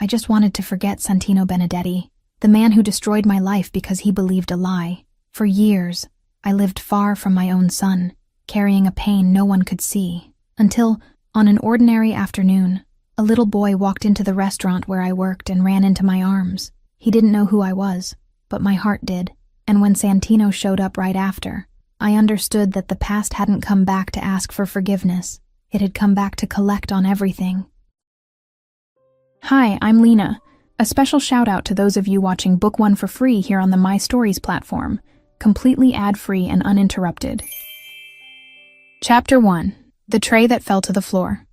I just wanted to forget Santino Benedetti, the man who destroyed my life because he believed a lie. For years, I lived far from my own son, carrying a pain no one could see, until, on an ordinary afternoon, a little boy walked into the restaurant where I worked and ran into my arms. He didn't know who I was, but my heart did, and when Santino showed up right after, I understood that the past hadn't come back to ask for forgiveness. It had come back to collect on everything. Hi, I'm Lena. A special shout out to those of you watching Book 1 for free here on the My Stories platform, completely ad-free and uninterrupted. Chapter 1. The Tray That Fell to the Floor.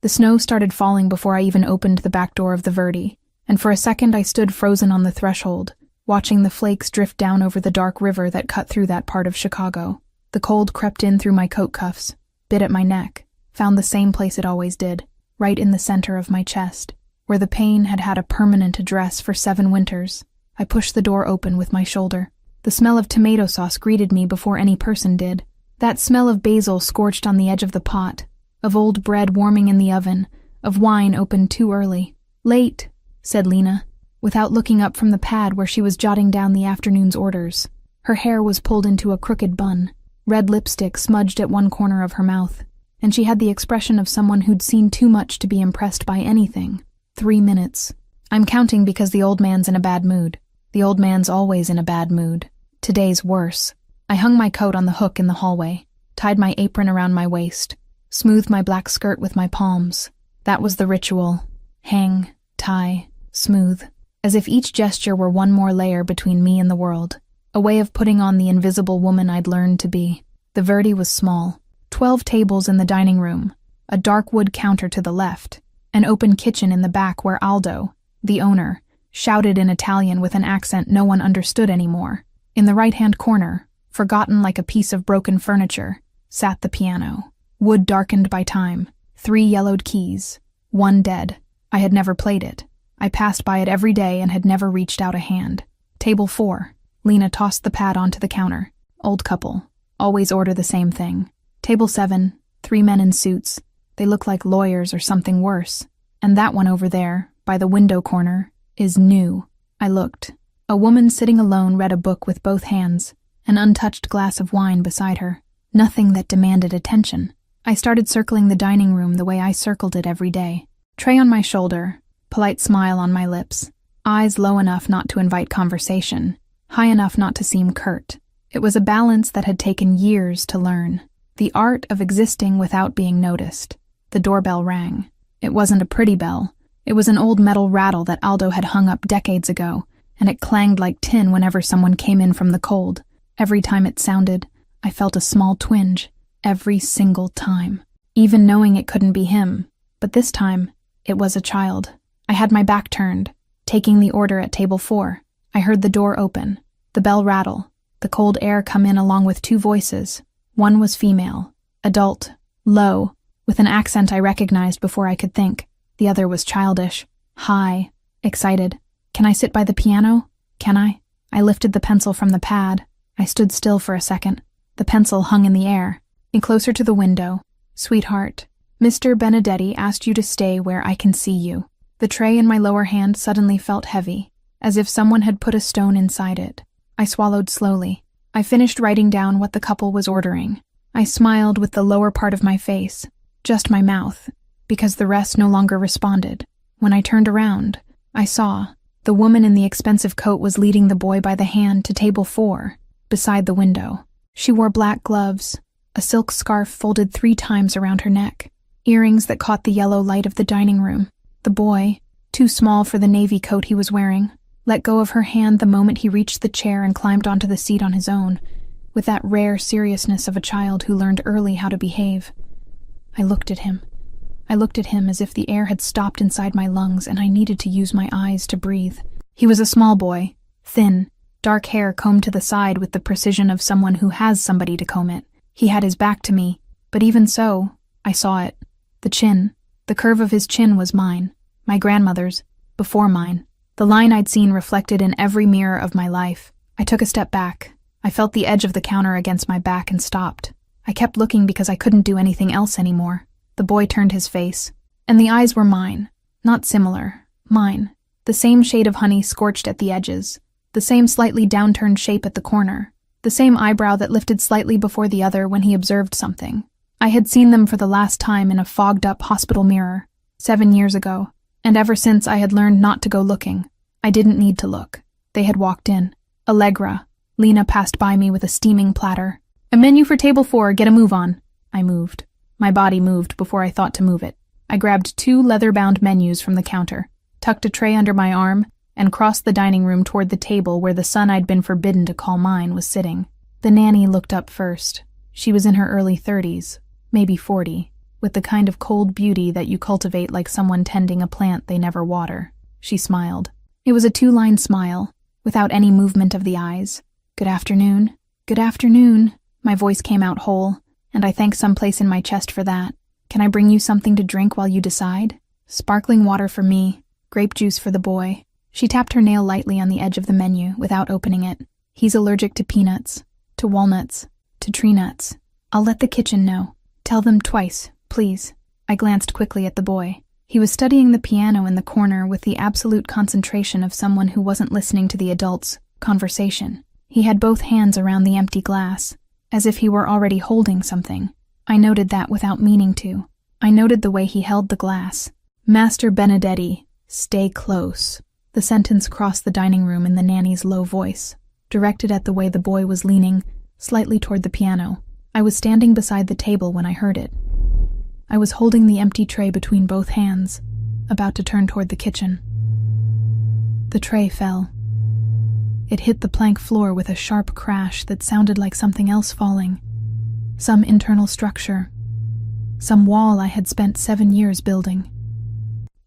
The snow started falling before I even opened the back door of the Verdi, and for a second I stood frozen on the threshold, watching the flakes drift down over the dark river that cut through that part of Chicago. The cold crept in through my coat cuffs, bit at my neck, found the same place it always did, right in the center of my chest, where the pain had had a permanent address for 7 winters. I pushed the door open with my shoulder. The smell of tomato sauce greeted me before any person did. That smell of basil scorched on the edge of the pot, of old bread warming in the oven, of wine opened too early. "Late," said Lena, without looking up from the pad where she was jotting down the afternoon's orders. Her hair was pulled into a crooked bun, red lipstick smudged at one corner of her mouth, and she had the expression of someone who'd seen too much to be impressed by anything. 3 minutes. I'm counting because the old man's in a bad mood. The old man's always in a bad mood. Today's worse. I hung my coat on the hook in the hallway, tied my apron around my waist, smoothed my black skirt with my palms. That was the ritual. Hang, tie, smooth. As if each gesture were one more layer between me and the world. A way of putting on the invisible woman I'd learned to be. The Verdi was small. 12 tables in the dining room, a dark wood counter to the left, an open kitchen in the back where Aldo, the owner, shouted in Italian with an accent no one understood anymore. In the right-hand corner, forgotten like a piece of broken furniture, sat the piano. Wood darkened by time, 3 yellowed keys, 1 dead. I had never played it. I passed by it every day and had never reached out a hand. Table 4. Lena tossed the pad onto the counter. Old couple. Always order the same thing. Table 7. 3 men in suits. They look like lawyers or something worse. And that one over there, by the window corner, is new. I looked. A woman sitting alone read a book with both hands, an untouched glass of wine beside her. Nothing that demanded attention. I started circling the dining room the way I circled it every day. Tray on my shoulder, polite smile on my lips, eyes low enough not to invite conversation, high enough not to seem curt. It was a balance that had taken years to learn. The art of existing without being noticed. The doorbell rang. It wasn't a pretty bell. It was an old metal rattle that Aldo had hung up decades ago, and it clanged like tin whenever someone came in from the cold. Every time it sounded, I felt a small twinge. Every single time. Even knowing it couldn't be him. But this time, it was a child. I had my back turned, taking the order at table 4. I heard the door open, the bell rattle, the cold air come in along with 2 voices. One was female, adult, low, with an accent I recognized before I could think. The other was childish, high, excited. "Can I sit by the piano? Can I?" I lifted the pencil from the pad. I stood still for a second. The pencil hung in the air, and closer to the window. "Sweetheart, Mr. Benedetti asked you to stay where I can see you." The tray in my lower hand suddenly felt heavy, as if someone had put a stone inside it. I swallowed slowly. I finished writing down what the couple was ordering. I smiled with the lower part of my face, just my mouth, because the rest no longer responded. When I turned around, I saw the woman in the expensive coat was leading the boy by the hand to table 4, beside the window. She wore black gloves, a silk scarf folded 3 times around her neck, earrings that caught the yellow light of the dining room. The boy, too small for the navy coat he was wearing, let go of her hand the moment he reached the chair and climbed onto the seat on his own, with that rare seriousness of a child who learned early how to behave. I looked at him. I looked at him as if the air had stopped inside my lungs and I needed to use my eyes to breathe. He was a small boy, thin, dark hair combed to the side with the precision of someone who has somebody to comb it. He had his back to me, but even so, I saw it. The chin, the curve of his chin was mine, my grandmother's, before mine. The line I'd seen reflected in every mirror of my life. I took a step back. I felt the edge of the counter against my back and stopped. I kept looking because I couldn't do anything else anymore. The boy turned his face, and the eyes were mine. Not similar, Mine. The same shade of honey scorched at the edges. The same slightly downturned shape at the corner. The same eyebrow that lifted slightly before the other when he observed something. I had seen them for the last time in a fogged-up hospital mirror, 7 years ago, and ever since I had learned not to go looking. I didn't need to look. They had walked in. Allegra. Lena passed by me with a steaming platter. "A menu for table 4, get a move on." I moved. My body moved before I thought to move it. I grabbed 2 leather-bound menus from the counter, tucked a tray under my arm, and crossed the dining room toward the table where the son I'd been forbidden to call mine was sitting. The nanny looked up first. She was in her early 30s, maybe 40, with the kind of cold beauty that you cultivate like someone tending a plant they never water. She smiled. It was a 2-line smile, without any movement of the eyes. "Good afternoon." "Good afternoon." My voice came out whole, and I thanked some place in my chest for that. "Can I bring you something to drink while you decide?" "Sparkling water for me, grape juice for the boy." She tapped her nail lightly on the edge of the menu without opening it. "He's allergic to peanuts, to walnuts, to tree nuts. I'll let the kitchen know. Tell them twice, please." I glanced quickly at the boy. He was studying the piano in the corner with the absolute concentration of someone who wasn't listening to the adults' conversation. He had both hands around the empty glass, as if he were already holding something. I noted that without meaning to. I noted the way he held the glass. "Master Benedetti, stay close." The sentence crossed the dining room in the nanny's low voice, directed at the way the boy was leaning, slightly toward the piano. I was standing beside the table when I heard it. I was holding the empty tray between both hands, about to turn toward the kitchen. The tray fell. It hit the plank floor with a sharp crash that sounded like something else falling. Some internal structure. Some wall I had spent 7 years building.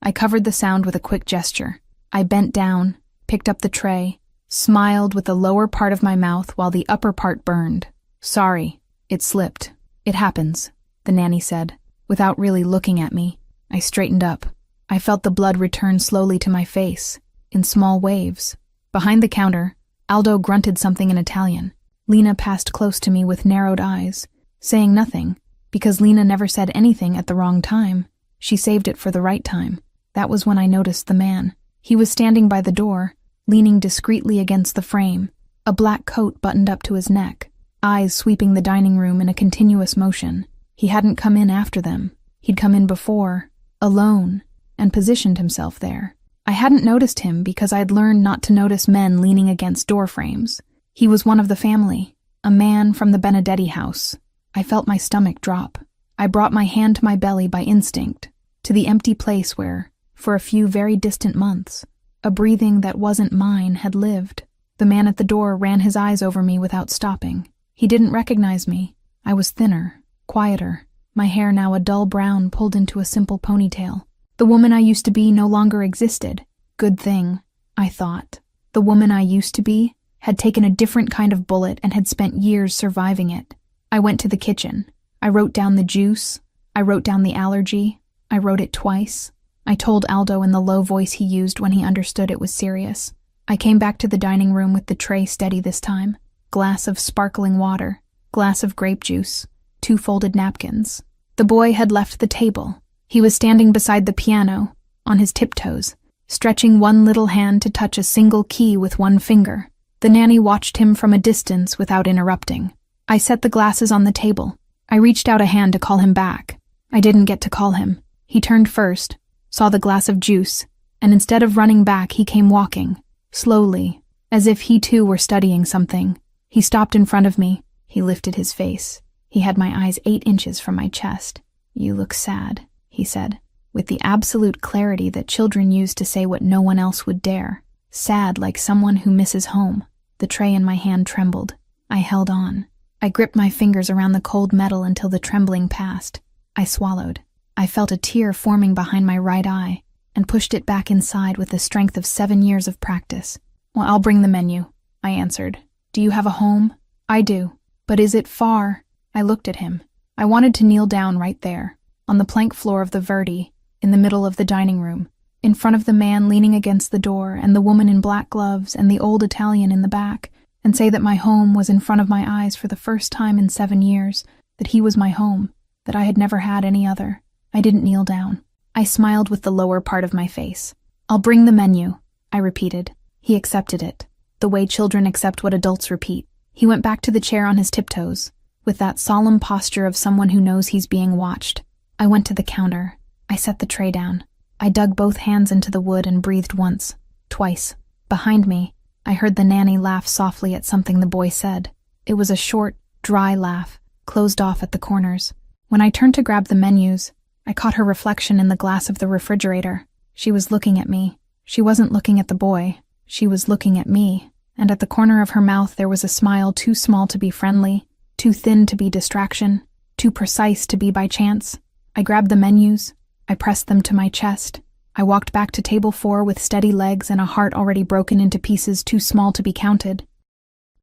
I covered the sound with a quick gesture. I bent down, picked up the tray, smiled with the lower part of my mouth while the upper part burned. "Sorry, it slipped. It happens," the nanny said, without really looking at me. I straightened up. I felt the blood return slowly to my face, in small waves. Behind the counter, Aldo grunted something in Italian. Lena passed close to me with narrowed eyes, saying nothing, because Lena never said anything at the wrong time. She saved it for the right time. That was when I noticed the man. He was standing by the door, leaning discreetly against the frame, a black coat buttoned up to his neck, eyes sweeping the dining room in a continuous motion. He hadn't come in after them. He'd come in before, alone, and positioned himself there. I hadn't noticed him because I'd learned not to notice men leaning against door frames. He was one of the family, a man from the Benedetti house. I felt my stomach drop. I brought my hand to my belly by instinct, to the empty place where, for a few very distant months, a breathing that wasn't mine had lived. The man at the door ran his eyes over me without stopping. He didn't recognize me. I was thinner, quieter, my hair now a dull brown pulled into a simple ponytail. The woman I used to be no longer existed. Good thing, I thought. The woman I used to be had taken a different kind of bullet and had spent years surviving it. I went to the kitchen. I wrote down the juice. I wrote down the allergy. I wrote it twice. I told Aldo in the low voice he used when he understood it was serious. I came back to the dining room with the tray steady this time. Glass of sparkling water, glass of grape juice, 2 folded napkins. The boy had left the table. He was standing beside the piano, on his tiptoes, stretching one little hand to touch a single key with one finger. The nanny watched him from a distance without interrupting. I set the glasses on the table. I reached out a hand to call him back. I didn't get to call him. He turned first, saw the glass of juice, and instead of running back, he came walking, slowly, as if he too were studying something. He stopped in front of me. He lifted his face. He had my eyes 8 inches from my chest. "You look sad," he said, with the absolute clarity that children use to say what no one else would dare. Sad like someone who misses home. The tray in my hand trembled. I held on. I gripped my fingers around the cold metal until the trembling passed. I swallowed. I felt a tear forming behind my right eye and pushed it back inside with the strength of 7 years of practice. "Well, I'll bring the menu," I answered. "Do you have a home?" "I do. But is it far?" I looked at him. I wanted to kneel down right there, on the plank floor of the Verdi, in the middle of the dining room, in front of the man leaning against the door and the woman in black gloves and the old Italian in the back, and say that my home was in front of my eyes for the first time in 7 years, that he was my home, that I had never had any other. I didn't kneel down. I smiled with the lower part of my face. "I'll bring the menu," I repeated. He accepted it, the way children accept what adults repeat. He went back to the chair on his tiptoes, with that solemn posture of someone who knows he's being watched. I went to the counter. I set the tray down. I dug both hands into the wood and breathed once, twice. Behind me, I heard the nanny laugh softly at something the boy said. It was a short, dry laugh, closed off at the corners. When I turned to grab the menus, I caught her reflection in the glass of the refrigerator. She was looking at me. She wasn't looking at the boy. She was looking at me, and at the corner of her mouth there was a smile too small to be friendly, too thin to be distraction, too precise to be by chance. I grabbed the menus. I pressed them to my chest. I walked back to table 4 with steady legs and a heart already broken into pieces too small to be counted.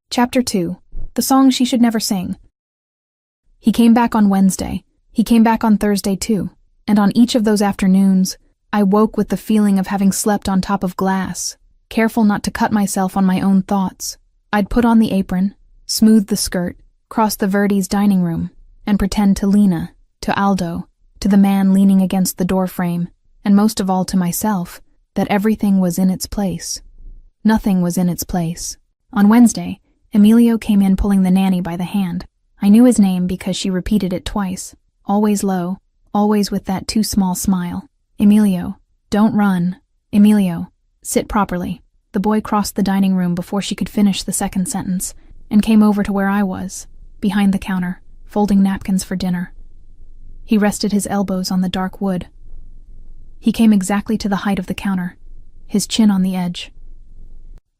Chapter 2. The Song She Should Never Sing. He came back on Wednesday. He came back on Thursday too. And on each of those afternoons, I woke with the feeling of having slept on top of glass, careful not to cut myself on my own thoughts. I'd put on the apron, smooth the skirt, cross the Verdi's dining room, and pretend to Lena, to Aldo, to the man leaning against the doorframe, and most of all to myself, that everything was in its place. Nothing was in its place. On Wednesday, Emilio came in pulling the nanny by the hand. I knew his name because she repeated it twice, always low, always with that too small smile. "Emilio, don't run. Emilio, sit properly." The boy crossed the dining room before she could finish the second sentence, and came over to where I was, behind the counter, folding napkins for dinner. He rested his elbows on the dark wood. He came exactly to the height of the counter, his chin on the edge.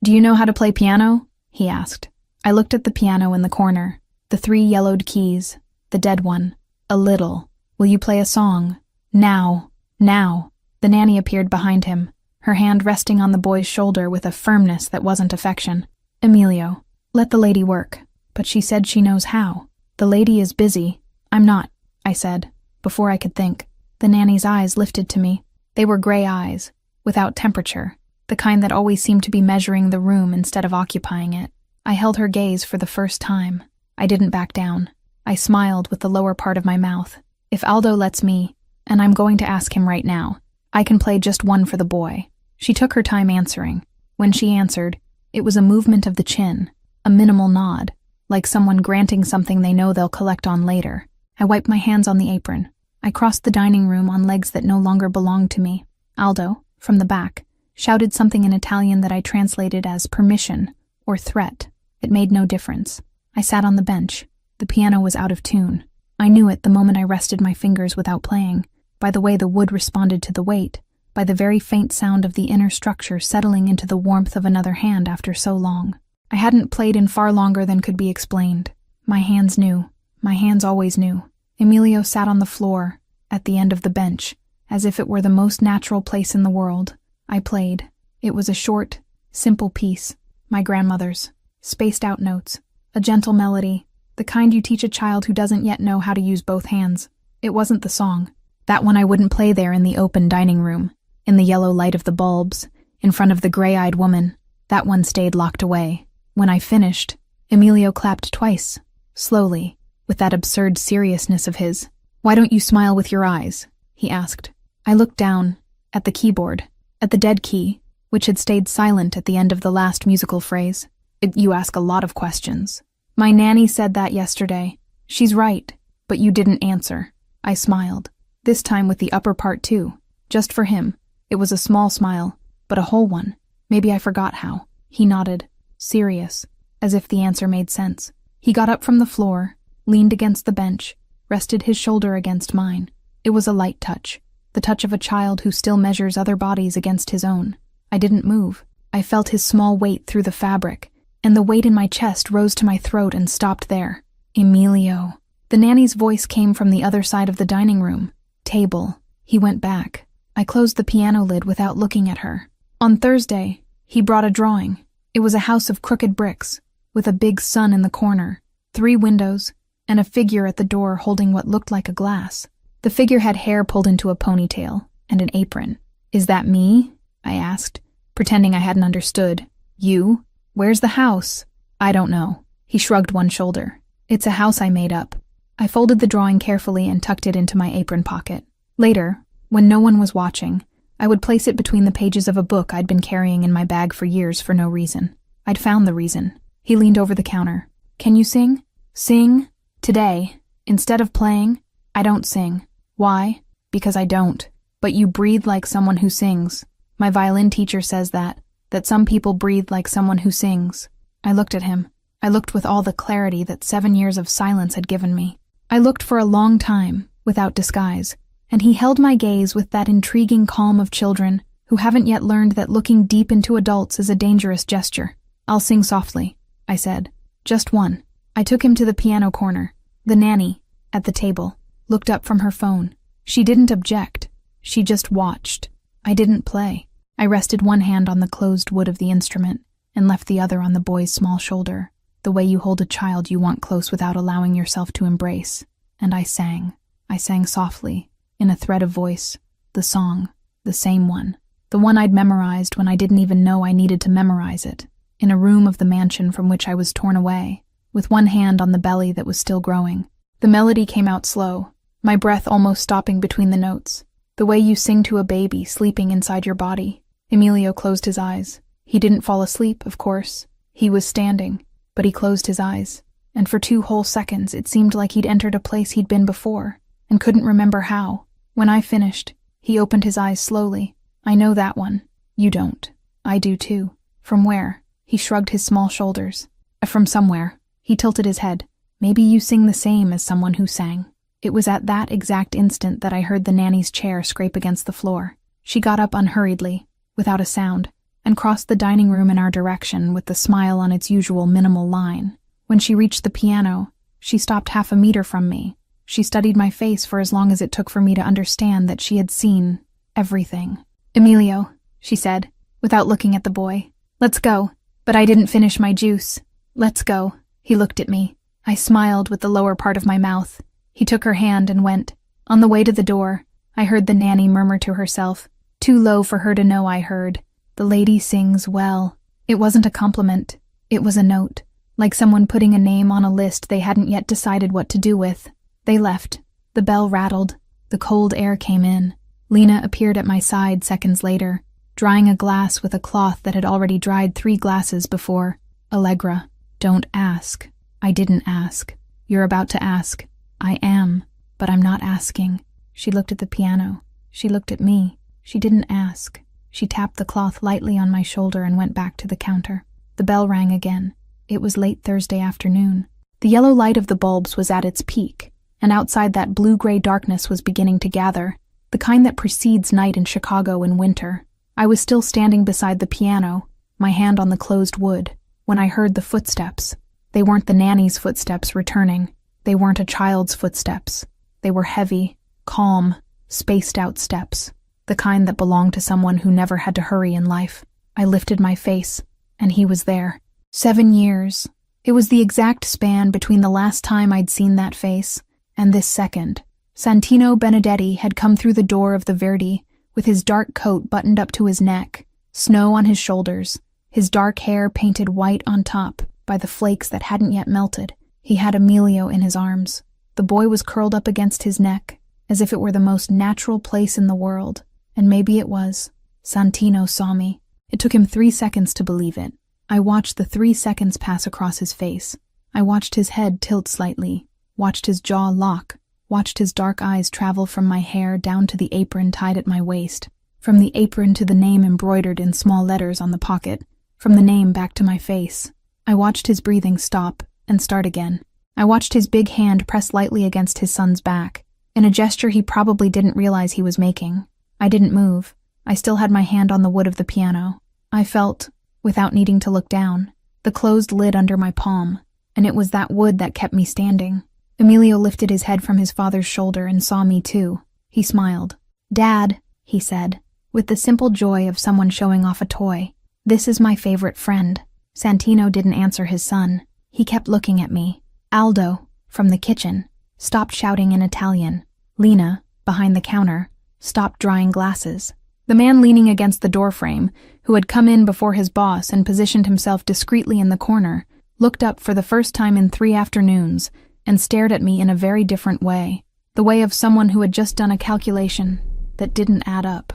"Do you know how to play piano?" he asked. I looked at the piano in the corner, the 3 yellowed keys, the dead one. "A little. Will you play a song? Now, now." The nanny appeared behind him, her hand resting on the boy's shoulder with a firmness that wasn't affection. "Emilio, let the lady work." "But she said she knows how." "The lady is busy." "I'm not," I said, before I could think. The nanny's eyes lifted to me. They were gray eyes, without temperature, the kind that always seemed to be measuring the room instead of occupying it. I held her gaze for the first time. I didn't back down. I smiled with the lower part of my mouth. "If Aldo lets me, and I'm going to ask him right now, I can play just one for the boy." She took her time answering. When she answered, it was a movement of the chin, a minimal nod, like someone granting something they know they'll collect on later. I wiped my hands on the apron. I crossed the dining room on legs that no longer belonged to me. Aldo, from the back, shouted something in Italian that I translated as permission or threat. It made no difference. I sat on the bench. The piano was out of tune. I knew it the moment I rested my fingers without playing, by the way the wood responded to the weight, by the very faint sound of the inner structure settling into the warmth of another hand after so long. I hadn't played in far longer than could be explained. My hands knew. My hands always knew. Emilio sat on the floor, at the end of the bench, as if it were the most natural place in the world. I played. It was a short, simple piece, my grandmother's, spaced out notes, a gentle melody, the kind you teach a child who doesn't yet know how to use both hands. It wasn't the song. That one I wouldn't play there in the open dining room, in the yellow light of the bulbs, in front of the gray-eyed woman. That one stayed locked away. When I finished, Emilio clapped twice, slowly, with that absurd seriousness of his. "Why don't you smile with your eyes?" he asked. I looked down, at the keyboard, at the dead key, which had stayed silent at the end of the last musical phrase. "You ask a lot of questions. My nanny said that yesterday. She's right, but you didn't answer." I smiled, this time with the upper part too, just for him. It was a small smile, but a whole one. Maybe I forgot how. He nodded, serious, as if the answer made sense. He got up from the floor, leaned against the bench, rested his shoulder against mine. It was a light touch, the touch of a child who still measures other bodies against his own. I didn't move. I felt his small weight through the fabric, and the weight in my chest rose to my throat and stopped there. "Emilio." The nanny's voice came from the other side of the dining room. "Table." He went back. I closed the piano lid without looking at her. On Thursday, he brought a drawing. It was a house of crooked bricks, with a big sun in the corner, 3 windows, and a figure at the door holding what looked like a glass. The figure had hair pulled into a ponytail, and an apron. "Is that me?" I asked, pretending I hadn't understood. "You? Where's the house?" "I don't know." He shrugged one shoulder. "It's a house I made up." I folded the drawing carefully and tucked it into my apron pocket. Later, when no one was watching, I would place it between the pages of a book I'd been carrying in my bag for years for no reason. I'd found the reason. He leaned over the counter. Can you sing? Sing? Today, instead of playing, I don't sing. Why? Because I don't. But you breathe like someone who sings. My violin teacher says that some people breathe like someone who sings. I looked at him. I looked with all the clarity that 7 years of silence had given me. I looked for a long time, without disguise, and he held my gaze with that intriguing calm of children who haven't yet learned that looking deep into adults is a dangerous gesture. I'll sing softly, I said. Just one. I took him to the piano corner. The nanny, at the table, looked up from her phone. She didn't object. She just watched. I didn't play. I rested one hand on the closed wood of the instrument and left the other on the boy's small shoulder, the way you hold a child you want close without allowing yourself to embrace. And I sang. I sang softly, in a thread of voice, the song, the same one, the one I'd memorized when I didn't even know I needed to memorize it, in a room of the mansion from which I was torn away, with one hand on the belly that was still growing. The melody came out slow, my breath almost stopping between the notes, the way you sing to a baby sleeping inside your body. Emilio closed his eyes. He didn't fall asleep, of course. He was standing, but he closed his eyes, and for 2 whole seconds it seemed like he'd entered a place he'd been before, and couldn't remember how. When I finished, he opened his eyes slowly. I know that one. You don't. I do too. From where? He shrugged his small shoulders. From somewhere. He tilted his head. Maybe you sing the same as someone who sang. It was at that exact instant that I heard the nanny's chair scrape against the floor. She got up unhurriedly, without a sound, and crossed the dining room in our direction with the smile on its usual minimal line. When she reached the piano, she stopped half a meter from me. She studied my face for as long as it took for me to understand that she had seen everything. Emilio, she said, without looking at the boy. Let's go. But I didn't finish my juice. Let's go. He looked at me. I smiled with the lower part of my mouth. He took her hand and went. On the way to the door, I heard the nanny murmur to herself, too low for her to know I heard, "The lady sings well." It wasn't a compliment. It was a note, like someone putting a name on a list they hadn't yet decided what to do with. They left. The bell rattled. The cold air came in. Lena appeared at my side seconds later, drying a glass with a cloth that had already dried 3 glasses before. Allegra, don't ask. I didn't ask. You're about to ask. I am, but I'm not asking. She looked at the piano. She looked at me. She didn't ask. She tapped the cloth lightly on my shoulder and went back to the counter. The bell rang again. It was late Thursday afternoon. The yellow light of the bulbs was at its peak, and outside that blue-gray darkness was beginning to gather, the kind that precedes night in Chicago in winter. I was still standing beside the piano, my hand on the closed wood, when I heard the footsteps. They weren't the nanny's footsteps returning. They weren't a child's footsteps. They were heavy, calm, spaced-out steps, the kind that belonged to someone who never had to hurry in life. I lifted my face, and he was there. 7 years. It was the exact span between the last time I'd seen that face and this second. Santino Benedetti had come through the door of the Verdi with his dark coat buttoned up to his neck, snow on his shoulders, his dark hair painted white on top by the flakes that hadn't yet melted. He had Emilio in his arms. The boy was curled up against his neck, as if it were the most natural place in the world, and maybe it was. Santino saw me. It took him 3 seconds to believe it. I watched the 3 seconds pass across his face. I watched his head tilt slightly, watched his jaw lock, watched his dark eyes travel from my hair down to the apron tied at my waist, from the apron to the name embroidered in small letters on the pocket, from the name back to my face. I watched his breathing stop and start again. I watched his big hand press lightly against his son's back, in a gesture he probably didn't realize he was making. I didn't move. I still had my hand on the wood of the piano. I felt, without needing to look down, the closed lid under my palm, and it was that wood that kept me standing. Emilio lifted his head from his father's shoulder and saw me too. He smiled. "Dad," he said, with the simple joy of someone showing off a toy. "This is my favorite friend." Santino didn't answer his son. He kept looking at me. Aldo, from the kitchen, stopped shouting in Italian. Lena, behind the counter, stopped drying glasses. The man leaning against the doorframe, who had come in before his boss and positioned himself discreetly in the corner, looked up for the first time in 3 afternoons and stared at me in a very different way, the way of someone who had just done a calculation that didn't add up.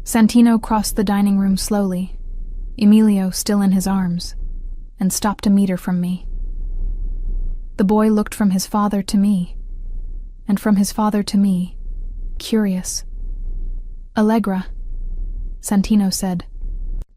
Santino crossed the dining room slowly, Emilio still in his arms, and stopped a meter from me. The boy looked from his father to me, and from his father to me, curious. "Allegra," Santino said.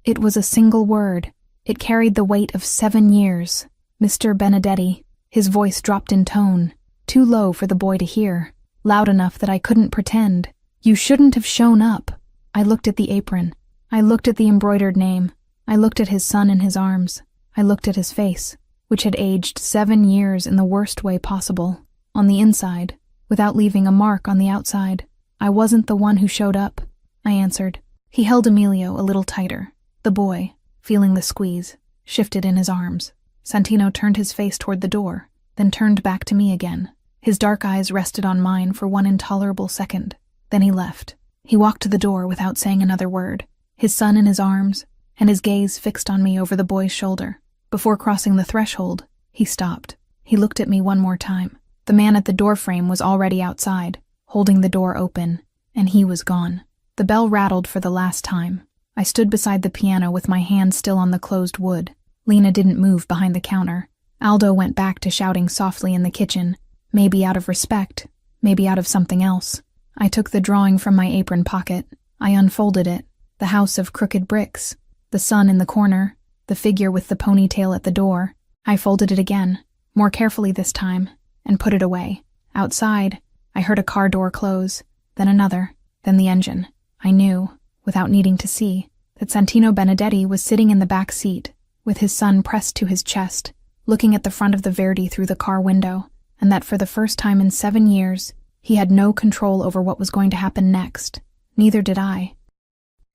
It was a single word. It carried the weight of 7 years. "Mr. Benedetti." His voice dropped in tone, too low for the boy to hear, loud enough that I couldn't pretend. "You shouldn't have shown up." I looked at the apron. I looked at the embroidered name. I looked at his son in his arms. I looked at his face, which had aged 7 years in the worst way possible, on the inside, without leaving a mark on the outside. "I wasn't the one who showed up," I answered. He held Emilio a little tighter. The boy, feeling the squeeze, shifted in his arms. Santino turned his face toward the door, then turned back to me again. His dark eyes rested on mine for one intolerable second. Then he left. He walked to the door without saying another word, his son in his arms, and his gaze fixed on me over the boy's shoulder. Before crossing the threshold, he stopped. He looked at me one more time. The man at the doorframe was already outside, holding the door open, and he was gone. The bell rattled for the last time. I stood beside the piano with my hand still on the closed wood. Lena didn't move behind the counter. Aldo went back to shouting softly in the kitchen, maybe out of respect, maybe out of something else. I took the drawing from my apron pocket. I unfolded it. The house of crooked bricks, the sun in the corner, the figure with the ponytail at the door. I folded it again, more carefully this time, and put it away. Outside, I heard a car door close, then another, then the engine. I knew, without needing to see, that Santino Benedetti was sitting in the back seat, with his son pressed to his chest, looking at the front of the Verdi through the car window, and that for the first time in 7 years, he had no control over what was going to happen next. Neither did I.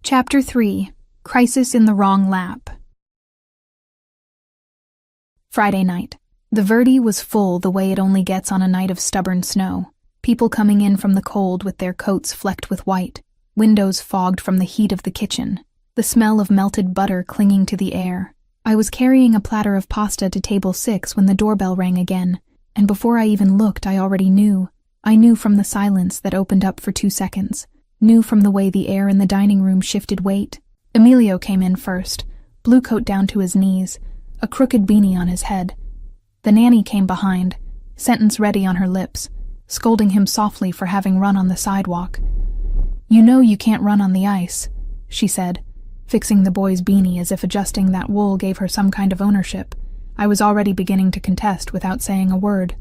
Chapter 3. Crisis in the Wrong Lap. Friday night. The Verdi was full the way it only gets on a night of stubborn snow. People coming in from the cold with their coats flecked with white, windows fogged from the heat of the kitchen, the smell of melted butter clinging to the air. I was carrying a platter of pasta to table 6 when the doorbell rang again, and before I even looked, I already knew. I knew from the silence that opened up for 2 seconds, knew from the way the air in the dining room shifted weight. Emilio came in first, blue coat down to his knees, a crooked beanie on his head. The nanny came behind, sentence ready on her lips, scolding him softly for having run on the sidewalk. "You know you can't run on the ice," she said, fixing the boy's beanie as if adjusting that wool gave her some kind of ownership. I was already beginning to contest without saying a word.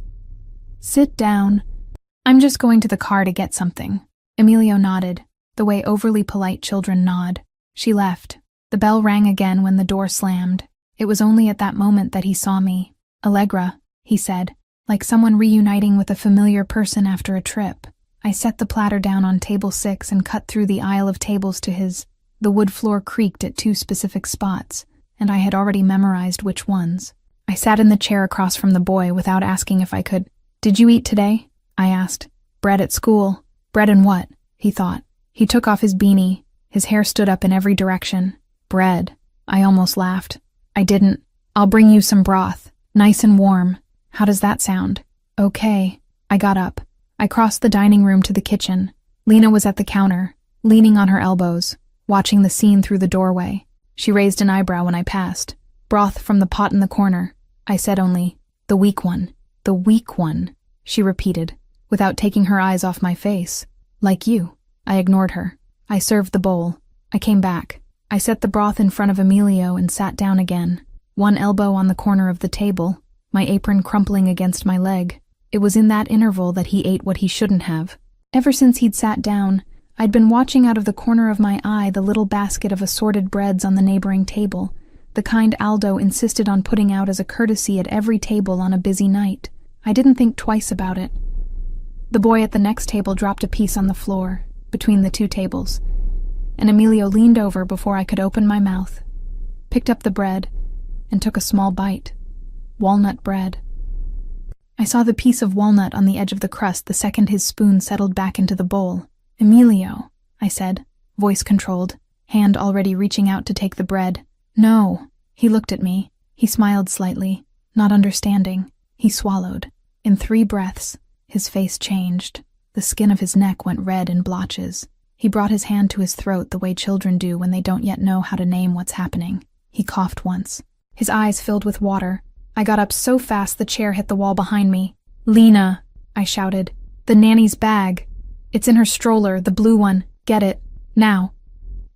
"Sit down." "I'm just going to the car to get something." Emilio nodded, the way overly polite children nod. She left. The bell rang again when the door slammed. It was only at that moment that he saw me. "Allegra," he said, like someone reuniting with a familiar person after a trip. I set the platter down on table 6 and cut through the aisle of tables to his. The wood floor creaked at 2 specific spots, and I had already memorized which ones. I sat in the chair across from the boy without asking if I could. "Did you eat today?" I asked. "Bread at school." "Bread and what?" he thought. He took off his beanie. His hair stood up in every direction. "Bread." I almost laughed. "I didn't. I'll bring you some broth. Nice and warm. How does that sound?" "Okay." I got up. I crossed the dining room to the kitchen. Lena was at the counter, leaning on her elbows, watching the scene through the doorway. She raised an eyebrow when I passed. "Broth from the pot in the corner." I said only, "The weak one. The weak one," she repeated, without taking her eyes off my face. "Like you." I ignored her. I served the bowl. I came back. I set the broth in front of Emilio and sat down again, one elbow on the corner of the table, my apron crumpling against my leg. It was in that interval that he ate what he shouldn't have. Ever since he'd sat down, I'd been watching out of the corner of my eye the little basket of assorted breads on the neighboring table, the kind Aldo insisted on putting out as a courtesy at every table on a busy night. I didn't think twice about it. The boy at the next table dropped a piece on the floor, between the 2 tables, and Emilio leaned over before I could open my mouth, picked up the bread, and took a small bite. Walnut bread. I saw the piece of walnut on the edge of the crust the second his spoon settled back into the bowl. "Emilio," I said, voice controlled, hand already reaching out to take the bread. "No." He looked at me. He smiled slightly, not understanding. He swallowed. In 3 breaths, his face changed. The skin of his neck went red in blotches. He brought his hand to his throat the way children do when they don't yet know how to name what's happening. He coughed once. His eyes filled with water. I got up so fast the chair hit the wall behind me. "Lena," I shouted. "The nanny's bag. It's in her stroller, the blue one. Get it. Now."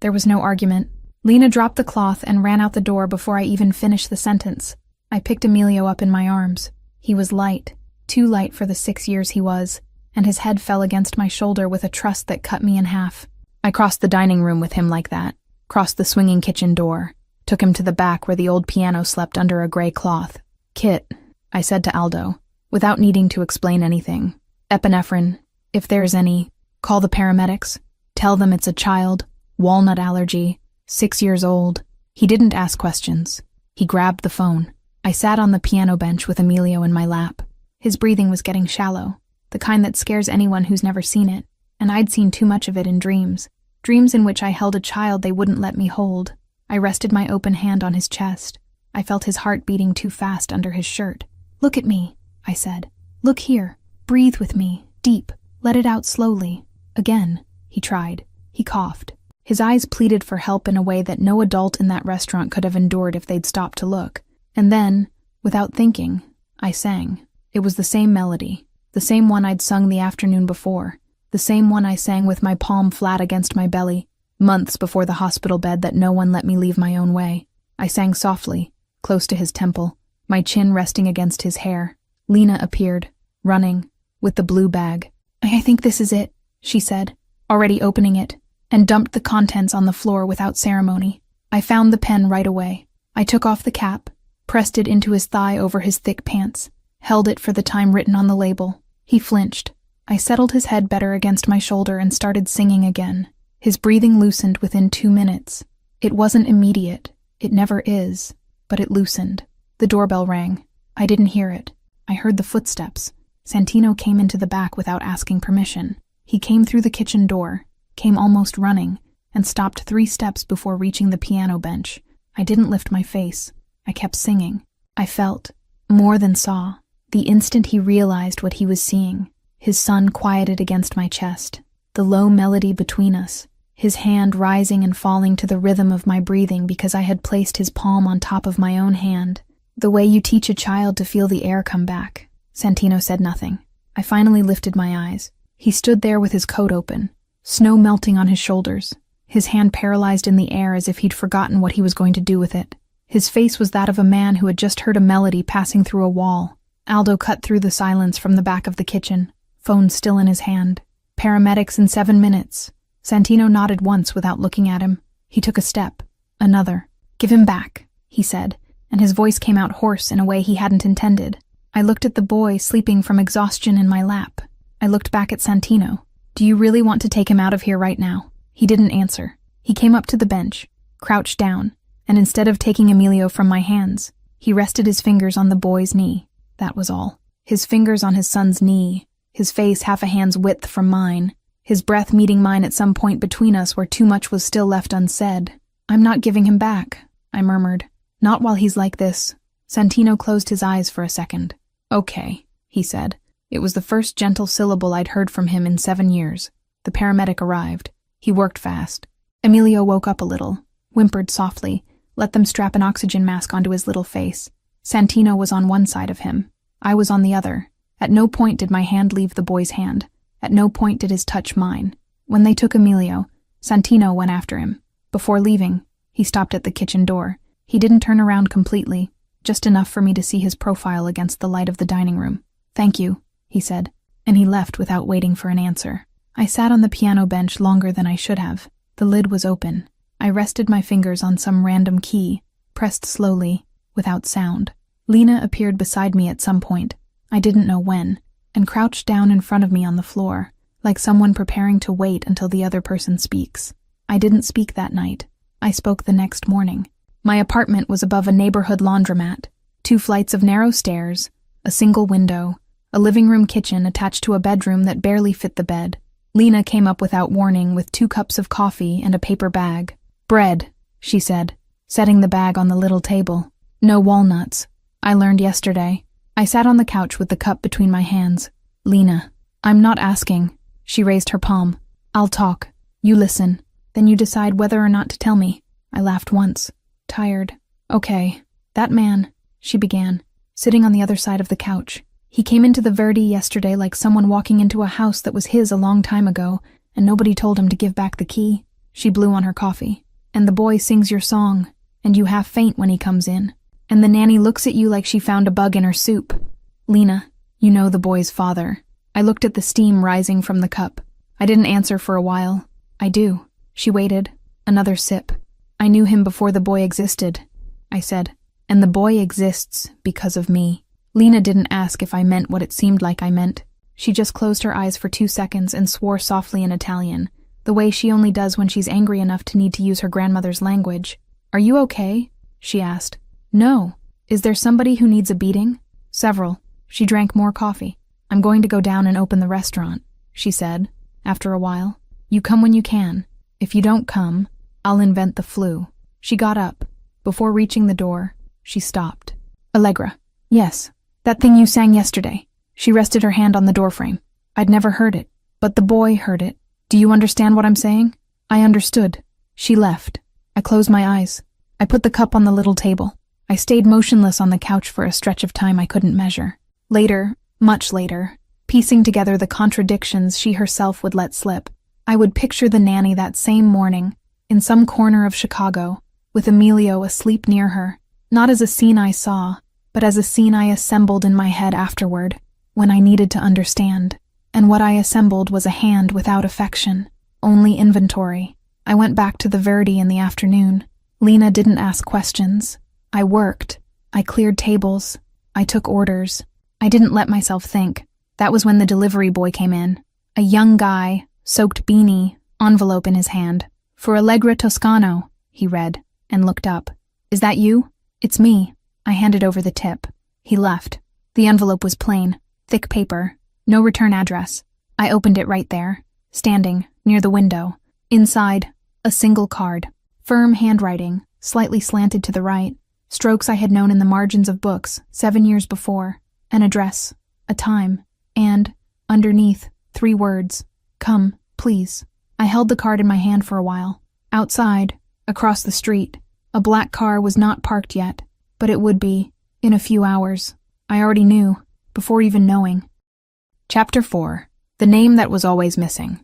There was no argument. Lena dropped the cloth and ran out the door before I even finished the sentence. I picked Emilio up in my arms. He was light, too light for the 6 years he was, and his head fell against my shoulder with a trust that cut me in half. I crossed the dining room with him like that, crossed the swinging kitchen door, took him to the back where the old piano slept under a gray cloth. "Kit," I said to Aldo, without needing to explain anything. "Epinephrine, if there's any. Call the paramedics. Tell them it's a child, walnut allergy, 6 years old." He didn't ask questions. He grabbed the phone. I sat on the piano bench with Emilio in my lap. His breathing was getting shallow, the kind that scares anyone who's never seen it, and I'd seen too much of it in dreams in which I held a child they wouldn't let me hold. I rested my open hand on his chest. I felt his heart beating too fast under his shirt. "Look at me," I said. "Look here. Breathe with me, deep. Let it out slowly." Again, he tried. He coughed. His eyes pleaded for help in a way that no adult in that restaurant could have endured if they'd stopped to look. And then, without thinking, I sang. It was the same melody, the same one I'd sung the afternoon before, the same one I sang with my palm flat against my belly, months before the hospital bed that no one let me leave my own way. I sang softly, close to his temple, my chin resting against his hair. Lena appeared, running, with the blue bag. "I think this is it," she said, already opening it, and dumped the contents on the floor without ceremony. I found the pen right away. I took off the cap, pressed it into his thigh over his thick pants, held it for the time written on the label. He flinched. I settled his head better against my shoulder and started singing again. His breathing loosened within 2 minutes. It wasn't immediate. It never is. But it loosened. The doorbell rang. I didn't hear it. I heard the footsteps. Santino came into the back without asking permission. He came through the kitchen door, came almost running, and stopped 3 steps before reaching the piano bench. I didn't lift my face. I kept singing. I felt, more than saw, the instant he realized what he was seeing. His son quieted against my chest, the low melody between us, his hand rising and falling to the rhythm of my breathing because I had placed his palm on top of my own hand. "The way you teach a child to feel the air come back." Santino said nothing. I finally lifted my eyes. He stood there with his coat open, snow melting on his shoulders, his hand paralyzed in the air as if he'd forgotten what he was going to do with it. His face was that of a man who had just heard a melody passing through a wall. Aldo cut through the silence from the back of the kitchen, phone still in his hand. "Paramedics in 7 minutes." Santino nodded once without looking at him. He took a step. Another. "Give him back," he said, and his voice came out hoarse in a way he hadn't intended. I looked at the boy sleeping from exhaustion in my lap. I looked back at Santino. "Do you really want to take him out of here right now?" He didn't answer. He came up to the bench, crouched down, and instead of taking Emilio from my hands, he rested his fingers on the boy's knee. That was all. His fingers on his son's knee, his face half a hand's width from mine, his breath meeting mine at some point between us where too much was still left unsaid. "I'm not giving him back," I murmured. "Not while he's like this." Santino closed his eyes for a second. "Okay," he said. It was the first gentle syllable I'd heard from him in 7 years. The paramedic arrived. He worked fast. Emilio woke up a little, whimpered softly, let them strap an oxygen mask onto his little face. Santino was on one side of him. I was on the other. At no point did my hand leave the boy's hand. At no point did his touch mine. When they took Emilio, Santino went after him. Before leaving, he stopped at the kitchen door. He didn't turn around completely, just enough for me to see his profile against the light of the dining room. "Thank you," he said, and he left without waiting for an answer. I sat on the piano bench longer than I should have. The lid was open. I rested my fingers on some random key, pressed slowly, without sound. Lena appeared beside me at some point, I didn't know when, and crouched down in front of me on the floor, like someone preparing to wait until the other person speaks. I didn't speak that night. I spoke the next morning. My apartment was above a neighborhood laundromat, 2 flights of narrow stairs, a single window, a living room kitchen attached to a bedroom that barely fit the bed. Lena came up without warning with 2 cups of coffee and a paper bag. "Bread," she said, setting the bag on the little table. "No walnuts. I learned yesterday." I sat on the couch with the cup between my hands. "Lena, I'm not asking." She raised her palm. "I'll talk. You listen, then you decide whether or not to tell me. I laughed once. Tired. Okay. That man, she began, sitting on the other side of the couch. He came into the Verdi yesterday like someone walking into a house that was his a long time ago, and nobody told him to give back the key. She blew on her coffee. And the boy sings your song, and you half faint when he comes in. And the nanny looks at you like she found a bug in her soup. Lena, you know the boy's father. I looked at the steam rising from the cup. I didn't answer for a while. I do. She waited. Another sip. I knew him before the boy existed, I said. And the boy exists because of me. Lena didn't ask if I meant what it seemed like I meant. She just closed her eyes for 2 seconds and swore softly in Italian, the way she only does when she's angry enough to need to use her grandmother's language. Are you okay? She asked. No. Is there somebody who needs a beating? Several. She drank more coffee. I'm going to go down and open the restaurant, she said, after a while. You come when you can. If you don't come, I'll invent the flu. She got up. Before reaching the door, she stopped. Allegra. Yes. That thing you sang yesterday. She rested her hand on the doorframe. I'd never heard it, but the boy heard it. Do you understand what I'm saying? I understood. She left. I closed my eyes. I put the cup on the little table. I stayed motionless on the couch for a stretch of time I couldn't measure. Later, much later, piecing together the contradictions she herself would let slip, I would picture the nanny that same morning, in some corner of Chicago, with Emilio asleep near her, not as a scene I saw, but as a scene I assembled in my head afterward, when I needed to understand. And what I assembled was a hand without affection, only inventory. I went back to the Verdi in the afternoon. Lena didn't ask questions. I worked. I cleared tables. I took orders. I didn't let myself think. That was when the delivery boy came in. A young guy, soaked beanie, envelope in his hand. For Allegra Toscano, he read, and looked up. Is that you? It's me. I handed over the tip. He left. The envelope was plain, thick paper, no return address. I opened it right there, standing, near the window. Inside, a single card. Firm handwriting, slightly slanted to the right. Strokes I had known in the margins of books 7 years before. An address, a time, and, underneath, 3 words. Come, please. I held the card in my hand for a while. Outside, across the street, a black car was not parked yet, but it would be, in a few hours. I already knew, before even knowing. Chapter 4. The Name That Was Always Missing.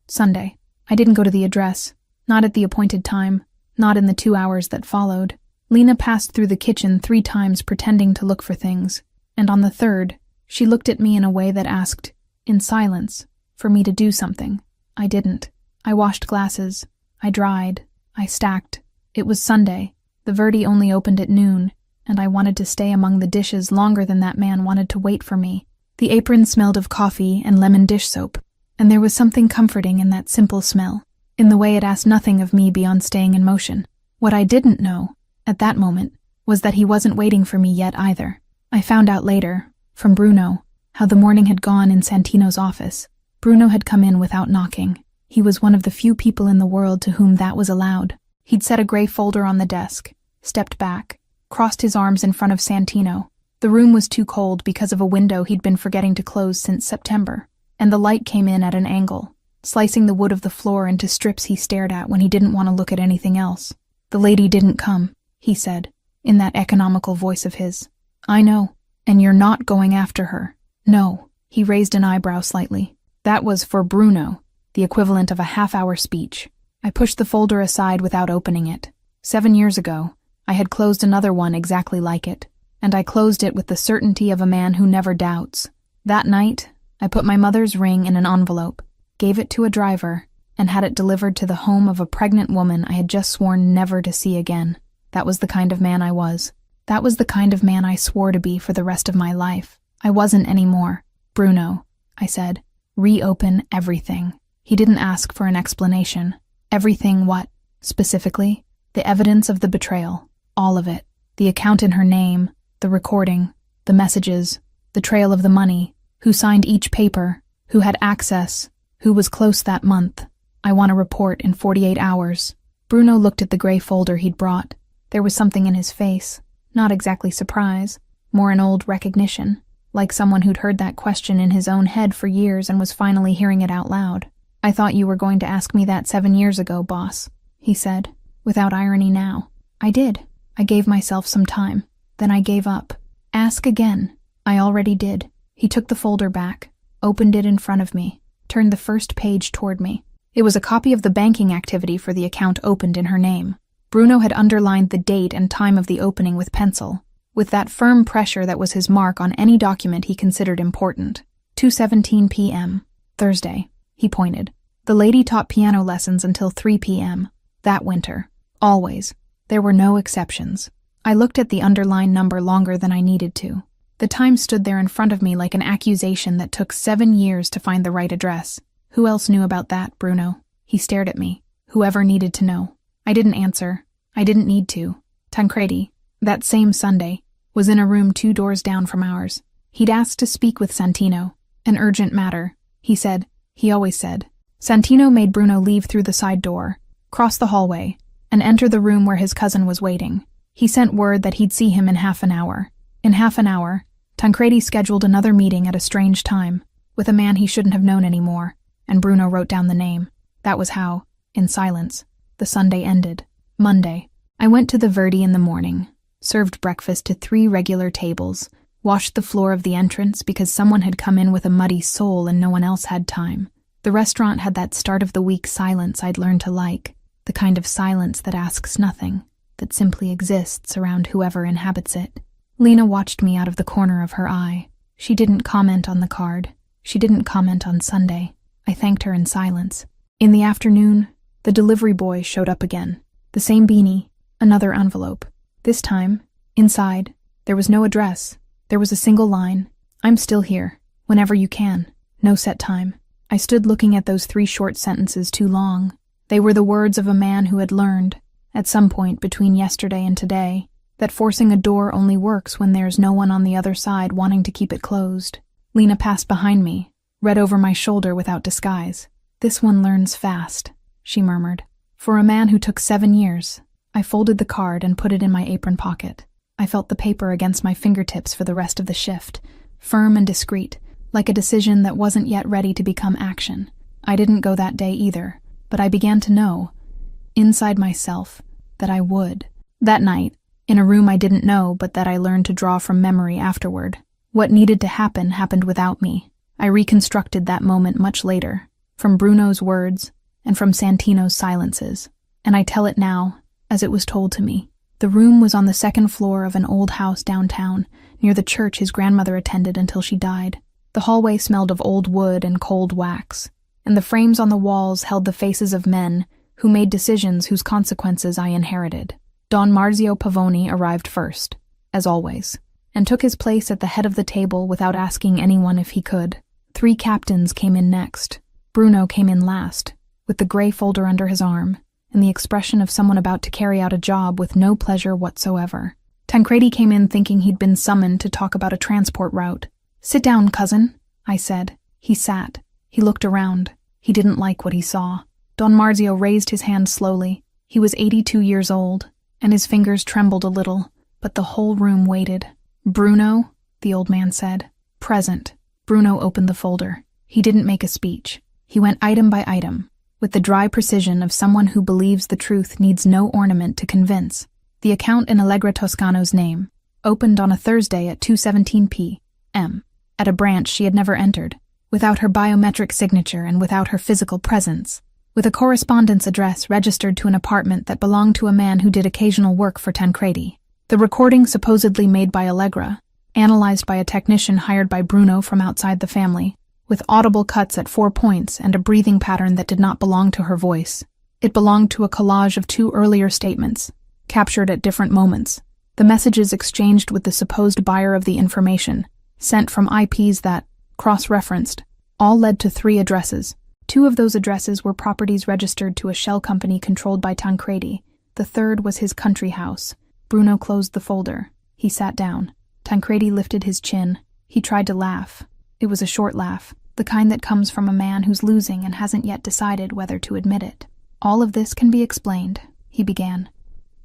Sunday. I didn't go to the address, not at the appointed time, not in the 2 hours that followed. Lena passed through the kitchen 3 times pretending to look for things, and on the 3rd, she looked at me in a way that asked, in silence, for me to do something. I didn't. I washed glasses. I dried. I stacked. It was Sunday. The Verdi only opened at noon, and I wanted to stay among the dishes longer than that man wanted to wait for me. The apron smelled of coffee and lemon dish soap, and there was something comforting in that simple smell, in the way it asked nothing of me beyond staying in motion. What I didn't know, at that moment, was that he wasn't waiting for me yet either. I found out later, from Bruno, how the morning had gone in Santino's office. Bruno had come in without knocking. He was one of the few people in the world to whom that was allowed. He'd set a gray folder on the desk, stepped back, crossed his arms in front of Santino. The room was too cold because of a window he'd been forgetting to close since September, and the light came in at an angle, slicing the wood of the floor into strips he stared at when he didn't want to look at anything else. The lady didn't come, he said, in that economical voice of his. I know, and you're not going after her. No, he raised an eyebrow slightly. That was for Bruno, the equivalent of a half-hour speech. I pushed the folder aside without opening it. 7 years ago, I had closed another one exactly like it, and I closed it with the certainty of a man who never doubts. That night, I put my mother's ring in an envelope, gave it to a driver, and had it delivered to the home of a pregnant woman I had just sworn never to see again. That was the kind of man I was. That was the kind of man I swore to be for the rest of my life. I wasn't anymore. Bruno, I said, reopen everything. He didn't ask for an explanation. Everything what? Specifically, the evidence of the betrayal. All of it. The account in her name, the recording, the messages, the trail of the money, who signed each paper, who had access, who was close that month. I want a report in 48 hours. Bruno looked at the gray folder he'd brought. There was something in his face, not exactly surprise, more an old recognition, like someone who'd heard that question in his own head for years and was finally hearing it out loud. "I thought you were going to ask me that 7 years ago, boss," he said, without irony now. "I did. I gave myself some time. Then I gave up. Ask again." "I already did." He took the folder back, opened it in front of me, turned the first page toward me. It was a copy of the banking activity for the account opened in her name. Bruno had underlined the date and time of the opening with pencil, with that firm pressure that was his mark on any document he considered important. 2:17 p.m. Thursday, he pointed. The lady taught piano lessons until 3 p.m. that winter. Always. There were no exceptions. I looked at the underlined number longer than I needed to. The time stood there in front of me like an accusation that took 7 years to find the right address. Who else knew about that, Bruno? He stared at me. Whoever needed to know. I didn't answer. I didn't need to. Tancredi, that same Sunday, was in a room 2 doors down from ours. He'd asked to speak with Santino. An urgent matter, he said. He always said. Santino made Bruno leave through the side door, cross the hallway, and enter the room where his cousin was waiting. He sent word that he'd see him in half an hour. In half an hour, Tancredi scheduled another meeting at a strange time, with a man he shouldn't have known anymore, and Bruno wrote down the name. That was how, in silence, the Sunday ended. Monday. I went to the Verdi in the morning, served breakfast to 3 regular tables, washed the floor of the entrance because someone had come in with a muddy soul and no one else had time. The restaurant had that start-of-the-week silence I'd learned to like, the kind of silence that asks nothing, that simply exists around whoever inhabits it. Lena watched me out of the corner of her eye. She didn't comment on the card. She didn't comment on Sunday. I thanked her in silence. In the afternoon, the delivery boy showed up again. The same beanie, another envelope. This time, inside, there was no address. There was a single line. "I'm still here. Whenever you can. No set time." I stood looking at those 3 short sentences too long. They were the words of a man who had learned, at some point between yesterday and today, that forcing a door only works when there's no one on the other side wanting to keep it closed. Lena passed behind me, read over my shoulder without disguise. "This one learns fast," she murmured. "For a man who took 7 years." I folded the card and put it in my apron pocket. I felt the paper against my fingertips for the rest of the shift, firm and discreet, like a decision that wasn't yet ready to become action. I didn't go that day either, but I began to know, inside myself, that I would. That night, in a room I didn't know but that I learned to draw from memory afterward. What needed to happen happened without me. I reconstructed that moment much later, from Bruno's words and from Santino's silences, and I tell it now, as it was told to me. The room was on the 2nd floor of an old house downtown, near the church his grandmother attended until she died. The hallway smelled of old wood and cold wax, and the frames on the walls held the faces of men who made decisions whose consequences I inherited. Don Marzio Pavoni arrived first, as always, and took his place at the head of the table without asking anyone if he could. 3 captains came in next. Bruno came in last, with the gray folder under his arm, and the expression of someone about to carry out a job with no pleasure whatsoever. Tancredi came in thinking he'd been summoned to talk about a transport route. "Sit down, cousin," I said. He sat. He looked around. He didn't like what he saw. Don Marzio raised his hand slowly. He was 82 years old, and his fingers trembled a little, but the whole room waited. "Bruno," the old man said. "Present." Bruno opened the folder. He didn't make a speech. He went item by item, with the dry precision of someone who believes the truth needs no ornament to convince. The account in Allegra Toscano's name, opened on a Thursday at 2:17 p.m., at a branch she had never entered, without her biometric signature and without her physical presence, with a correspondence address registered to an apartment that belonged to a man who did occasional work for Tancredi. The recording supposedly made by Allegra, analyzed by a technician hired by Bruno from outside the family, with audible cuts at 4 points and a breathing pattern that did not belong to her voice. It belonged to a collage of 2 earlier statements, captured at different moments. The messages exchanged with the supposed buyer of the information, sent from IPs that, cross-referenced, all led to 3 addresses. 2 of those addresses were properties registered to a shell company controlled by Tancredi. The 3rd was his country house. Bruno closed the folder. He sat down. Tancredi lifted his chin. He tried to laugh. It was a short laugh, the kind that comes from a man who's losing and hasn't yet decided whether to admit it. "All of this can be explained," he began.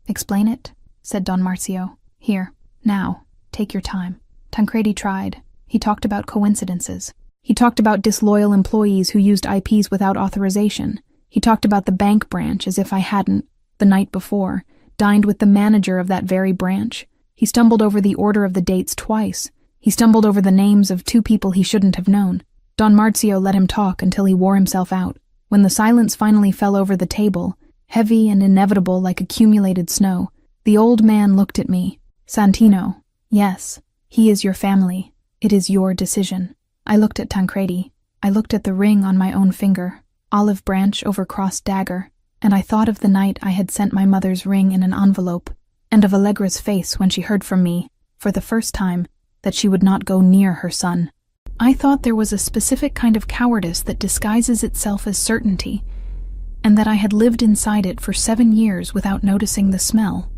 "Explain it?" said Don Marzio. "Here, now, take your time." Tancredi tried. He talked about coincidences. He talked about disloyal employees who used IPs without authorization. He talked about the bank branch as if I hadn't, the night before, dined with the manager of that very branch. He stumbled over the order of the dates twice. He stumbled over the names of 2 people he shouldn't have known. Don Marzio let him talk until he wore himself out. When the silence finally fell over the table, heavy and inevitable like accumulated snow, the old man looked at me. Santino, yes, he is your family. It is your decision. I looked at Tancredi. I looked at the ring on my own finger, olive branch over crossed dagger, and I thought of the night I had sent my mother's ring in an envelope, and of Allegra's face when she heard from me, for the first time, that she would not go near her son. I thought there was a specific kind of cowardice that disguises itself as certainty, and that I had lived inside it for 7 years without noticing the smell.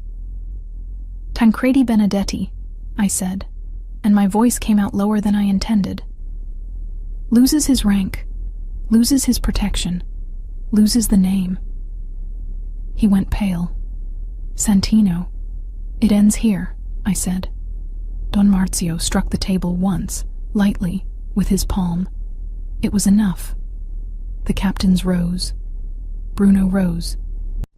Tancredi Benedetti, I said, and my voice came out lower than I intended. Loses his rank, loses his protection, loses the name. He went pale. Santino, it ends here, I said. Don Marzio struck the table once, lightly, with his palm. It was enough. The captains rose. Bruno rose.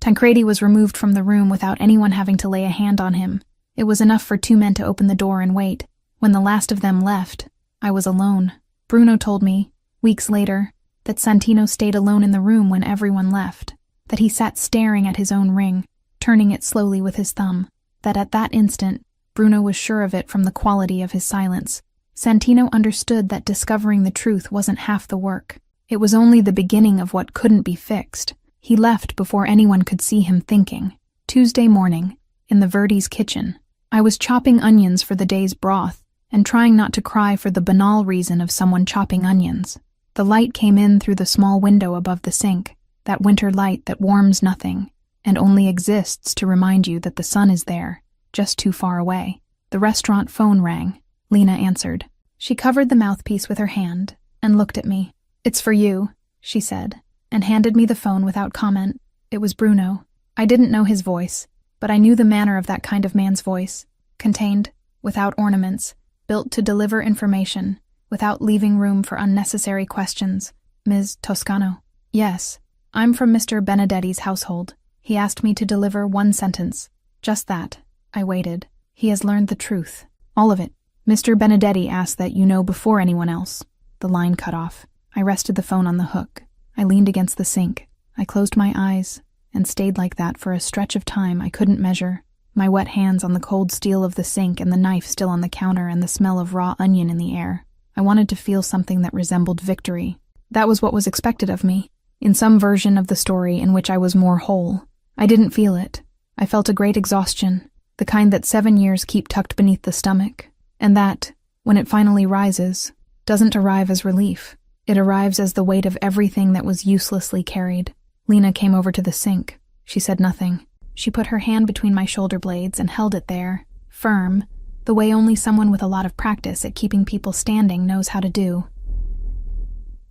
Tancredi was removed from the room without anyone having to lay a hand on him. It was enough for 2 men to open the door and wait. When the last of them left, I was alone. Bruno told me, weeks later, that Santino stayed alone in the room when everyone left, that he sat staring at his own ring, turning it slowly with his thumb, that at that instant, Bruno was sure of it from the quality of his silence. Santino understood that discovering the truth wasn't half the work. It was only the beginning of what couldn't be fixed. He left before anyone could see him thinking. Tuesday morning, in the Verdi's kitchen, I was chopping onions for the day's broth and trying not to cry for the banal reason of someone chopping onions. The light came in through the small window above the sink, that winter light that warms nothing and only exists to remind you that the sun is there, just too far away. The restaurant phone rang. Lena answered. She covered the mouthpiece with her hand and looked at me. "It's for you," she said, and handed me the phone without comment. It was Bruno. I didn't know his voice, but I knew the manner of that kind of man's voice, contained, without ornaments, built to deliver information, without leaving room for unnecessary questions. "Ms. Toscano?" "Yes. I'm from Mr. Benedetti's household. He asked me to deliver 1 sentence. Just that." I waited. "He has learned the truth. All of it. Mr. Benedetti asked that you know before anyone else." The line cut off. I rested the phone on the hook. I leaned against the sink. I closed my eyes and stayed like that for a stretch of time I couldn't measure, my wet hands on the cold steel of the sink and the knife still on the counter and the smell of raw onion in the air. I wanted to feel something that resembled victory. That was what was expected of me, in some version of the story in which I was more whole. I didn't feel it. I felt a great exhaustion, the kind that 7 years keep tucked beneath the stomach, and that, when it finally rises, doesn't arrive as relief. It arrives as the weight of everything that was uselessly carried. Lena came over to the sink. She said nothing. She put her hand between my shoulder blades and held it there, firm, the way only someone with a lot of practice at keeping people standing knows how to do.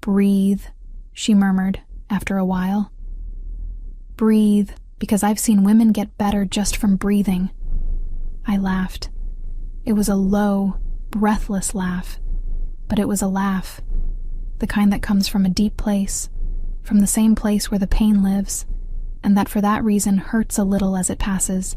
"Breathe," she murmured, after a while. "Breathe, because I've seen women get better just from breathing." I laughed. It was a low, breathless laugh, but it was a laugh, the kind that comes from a deep place, from the same place where the pain lives, and that for that reason hurts a little as it passes.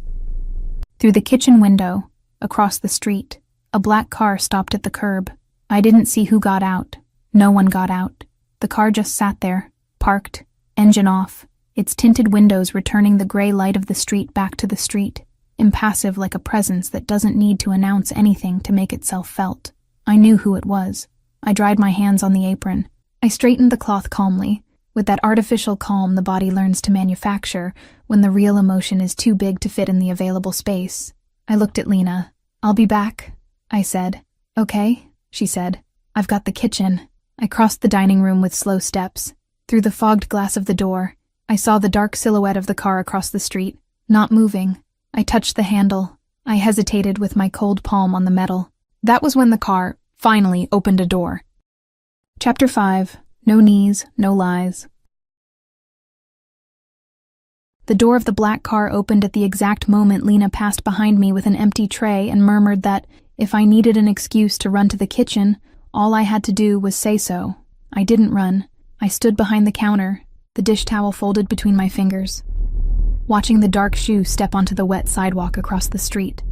Through the kitchen window, across the street, a black car stopped at the curb. I didn't see who got out. No one got out. The car just sat there, parked, engine off, its tinted windows returning the gray light of the street back to the street, impassive like a presence that doesn't need to announce anything to make itself felt. I knew who it was. I dried my hands on the apron. I straightened the cloth calmly, with that artificial calm the body learns to manufacture when the real emotion is too big to fit in the available space. I looked at Lena. "I'll be back," I said. "Okay," she said. "I've got the kitchen." I crossed the dining room with slow steps. Through the fogged glass of the door, I saw the dark silhouette of the car across the street, not moving. I touched the handle. I hesitated with my cold palm on the metal. That was when the car finally opened a door. Chapter 5. No knees, no lies. The door of the black car opened at the exact moment Lena passed behind me with an empty tray and murmured that, if I needed an excuse to run to the kitchen, All I had to do was say so. I didn't run. I stood behind the counter, the dish towel folded between my fingers, watching the dark shoe step onto the wet sidewalk across the street.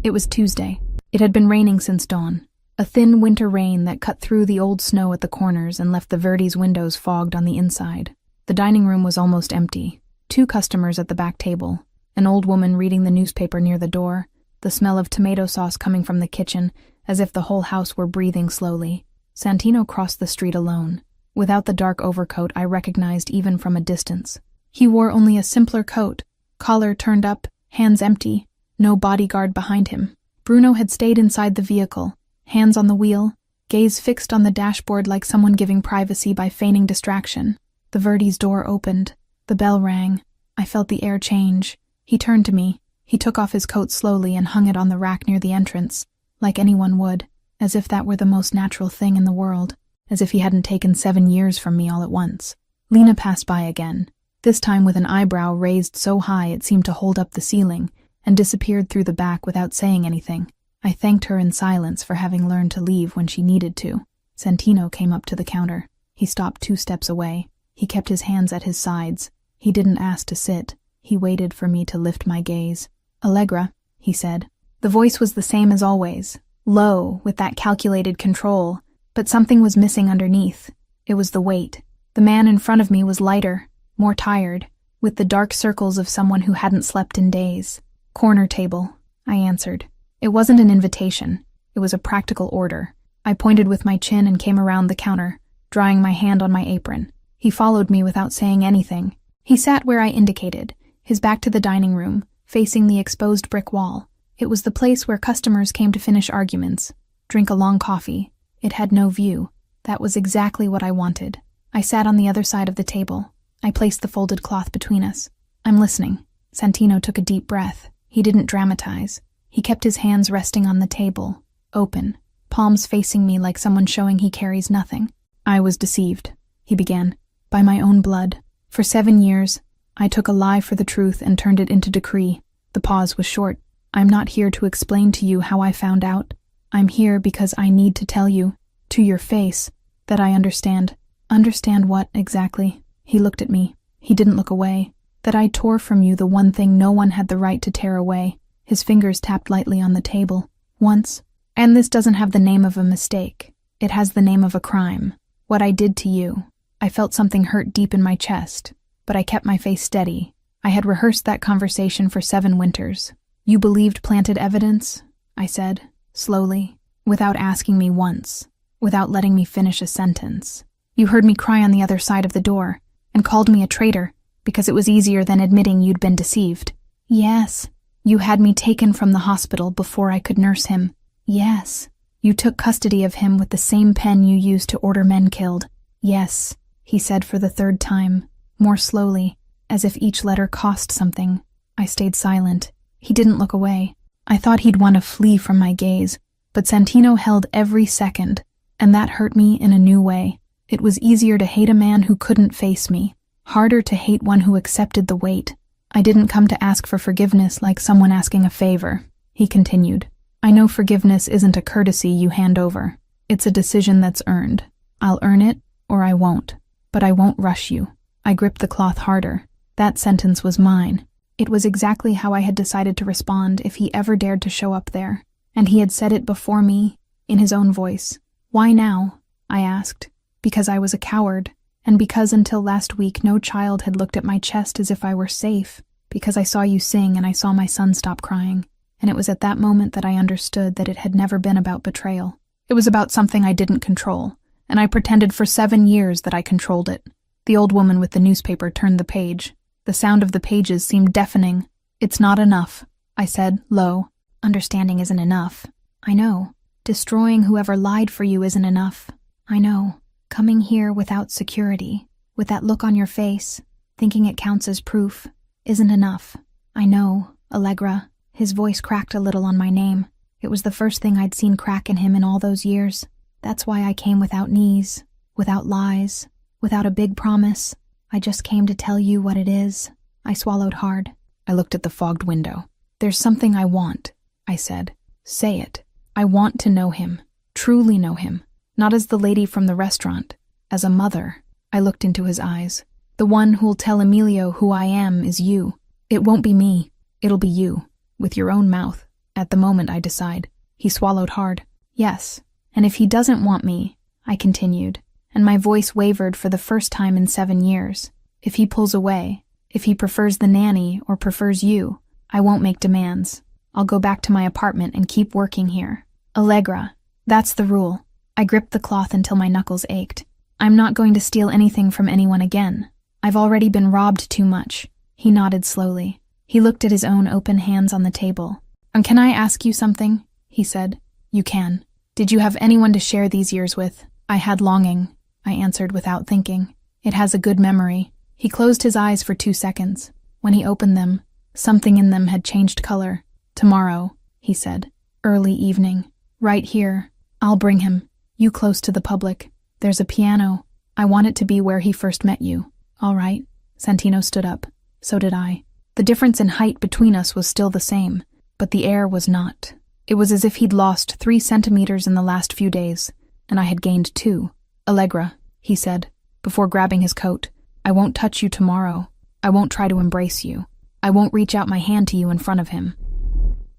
It was Tuesday. It had been raining since dawn, a thin winter rain that cut through the old snow at the corners and left the Verdi's windows fogged on the inside. The dining room was almost empty. 2 customers at the back table, an old woman reading the newspaper near the door, the smell of tomato sauce coming from the kitchen, as if the whole house were breathing slowly. Santino crossed the street alone. Without the dark overcoat I recognized even from a distance. He wore only a simpler coat, collar turned up, hands empty, no bodyguard behind him. Bruno had stayed inside the vehicle, hands on the wheel, gaze fixed on the dashboard like someone giving privacy by feigning distraction. The Verdi's door opened. The bell rang. I felt the air change. He turned to me. He took off his coat slowly and hung it on the rack near the entrance, like anyone would, as if that were the most natural thing in the world, as if he hadn't taken 7 years from me all at once. Lena passed by again, this time with an eyebrow raised so high it seemed to hold up the ceiling, and disappeared through the back without saying anything. I thanked her in silence for having learned to leave when she needed to. Santino came up to the counter. He stopped 2 steps away. He kept his hands at his sides. He didn't ask to sit. He waited for me to lift my gaze. "Allegra," he said. The voice was the same as always, low, with that calculated control, but something was missing underneath. It was the weight. The man in front of me was lighter, more tired, with the dark circles of someone who hadn't slept in days. "Corner table," I answered. It wasn't an invitation. It was a practical order. I pointed with my chin and came around the counter, drying my hand on my apron. He followed me without saying anything. He sat where I indicated, his back to the dining room, facing the exposed brick wall. It was the place where customers came to finish arguments, drink a long coffee. It had no view. That was exactly what I wanted. I sat on the other side of the table. I placed the folded cloth between us. "I'm listening." Santino took a deep breath. He didn't dramatize. He kept his hands resting on the table, open, palms facing me like someone showing he carries nothing. "I was deceived," he began, "by my own blood. For 7 years, I took a lie for the truth and turned it into decree." The pause was short. "I'm not here to explain to you how I found out. I'm here because I need to tell you, to your face, that I understand." "Understand what, exactly?" He looked at me. He didn't look away. "That I tore from you the one thing no one had the right to tear away." His fingers tapped lightly on the table. "Once. And this doesn't have the name of a mistake. It has the name of a crime. What I did to you." I felt something hurt deep in my chest, but I kept my face steady. I had rehearsed that conversation for 7 winters. "You believed planted evidence?" I said, slowly, without asking me once, without letting me finish a sentence. "You heard me cry on the other side of the door, and called me a traitor, because it was easier than admitting you'd been deceived." "Yes." "You had me taken from the hospital before I could nurse him." "Yes." "You took custody of him with the same pen you used to order men killed." "Yes," he said for the 3rd time, more slowly, as if each letter cost something. I stayed silent. He didn't look away. I thought he'd want to flee from my gaze, but Santino held every second, and that hurt me in a new way. It was easier to hate a man who couldn't face me, harder to hate one who accepted the weight. "I didn't come to ask for forgiveness like someone asking a favor," he continued. "I know forgiveness isn't a courtesy you hand over. It's a decision that's earned. I'll earn it, or I won't. But I won't rush you." I gripped the cloth harder. That sentence was mine. It was exactly how I had decided to respond if he ever dared to show up there. And he had said it before me, in his own voice. "Why now?" I asked. "Because I was a coward. And because until last week no child had looked at my chest as if I were safe. Because I saw you sing and I saw my son stop crying. And it was at that moment that I understood that it had never been about betrayal. It was about something I didn't control. And I pretended for 7 years that I controlled it." The old woman with the newspaper turned the page. The sound of the pages seemed deafening. "It's not enough," I said, low. "Understanding isn't enough. I know. Destroying whoever lied for you isn't enough. I know. Coming here without security, with that look on your face, thinking it counts as proof, isn't enough. I know, Allegra." His voice cracked a little on my name. It was the first thing I'd seen crack in him in all those years. "That's why I came without knees, without lies, without a big promise. I just came to tell you what it is." I swallowed hard. I looked at the fogged window. "There's something I want," I said. "Say it. I want to know him, truly know him. Not as the lady from the restaurant, as a mother. I looked into his eyes. The one who'll tell Emilio who I am is you. It won't be me. It'll be you. With your own mouth. At the moment, I decide. He swallowed hard. Yes. And if he doesn't want me, I continued, and my voice wavered for the first time in 7 years. If he pulls away, if he prefers the nanny or prefers you, I won't make demands. I'll go back to my apartment and keep working here. Allegra. That's the rule. I gripped the cloth until my knuckles ached. I'm not going to steal anything from anyone again. I've already been robbed too much. He nodded slowly. He looked at his own open hands on the table. Can I ask you something? He said. You can. Did you have anyone to share these years with? I had longing, I answered without thinking. It has a good memory. He closed his eyes for 2 seconds. When he opened them, something in them had changed color. Tomorrow, he said. Early evening. Right here. I'll bring him. You close to the public. There's a piano. I want it to be where he first met you. All right. Santino stood up. So did I. The difference in height between us was still the same, but the air was not. It was as if he'd lost 3 centimeters in the last few days, and I had gained 2. Allegra, he said, before grabbing his coat, I won't touch you tomorrow. I won't try to embrace you. I won't reach out my hand to you in front of him.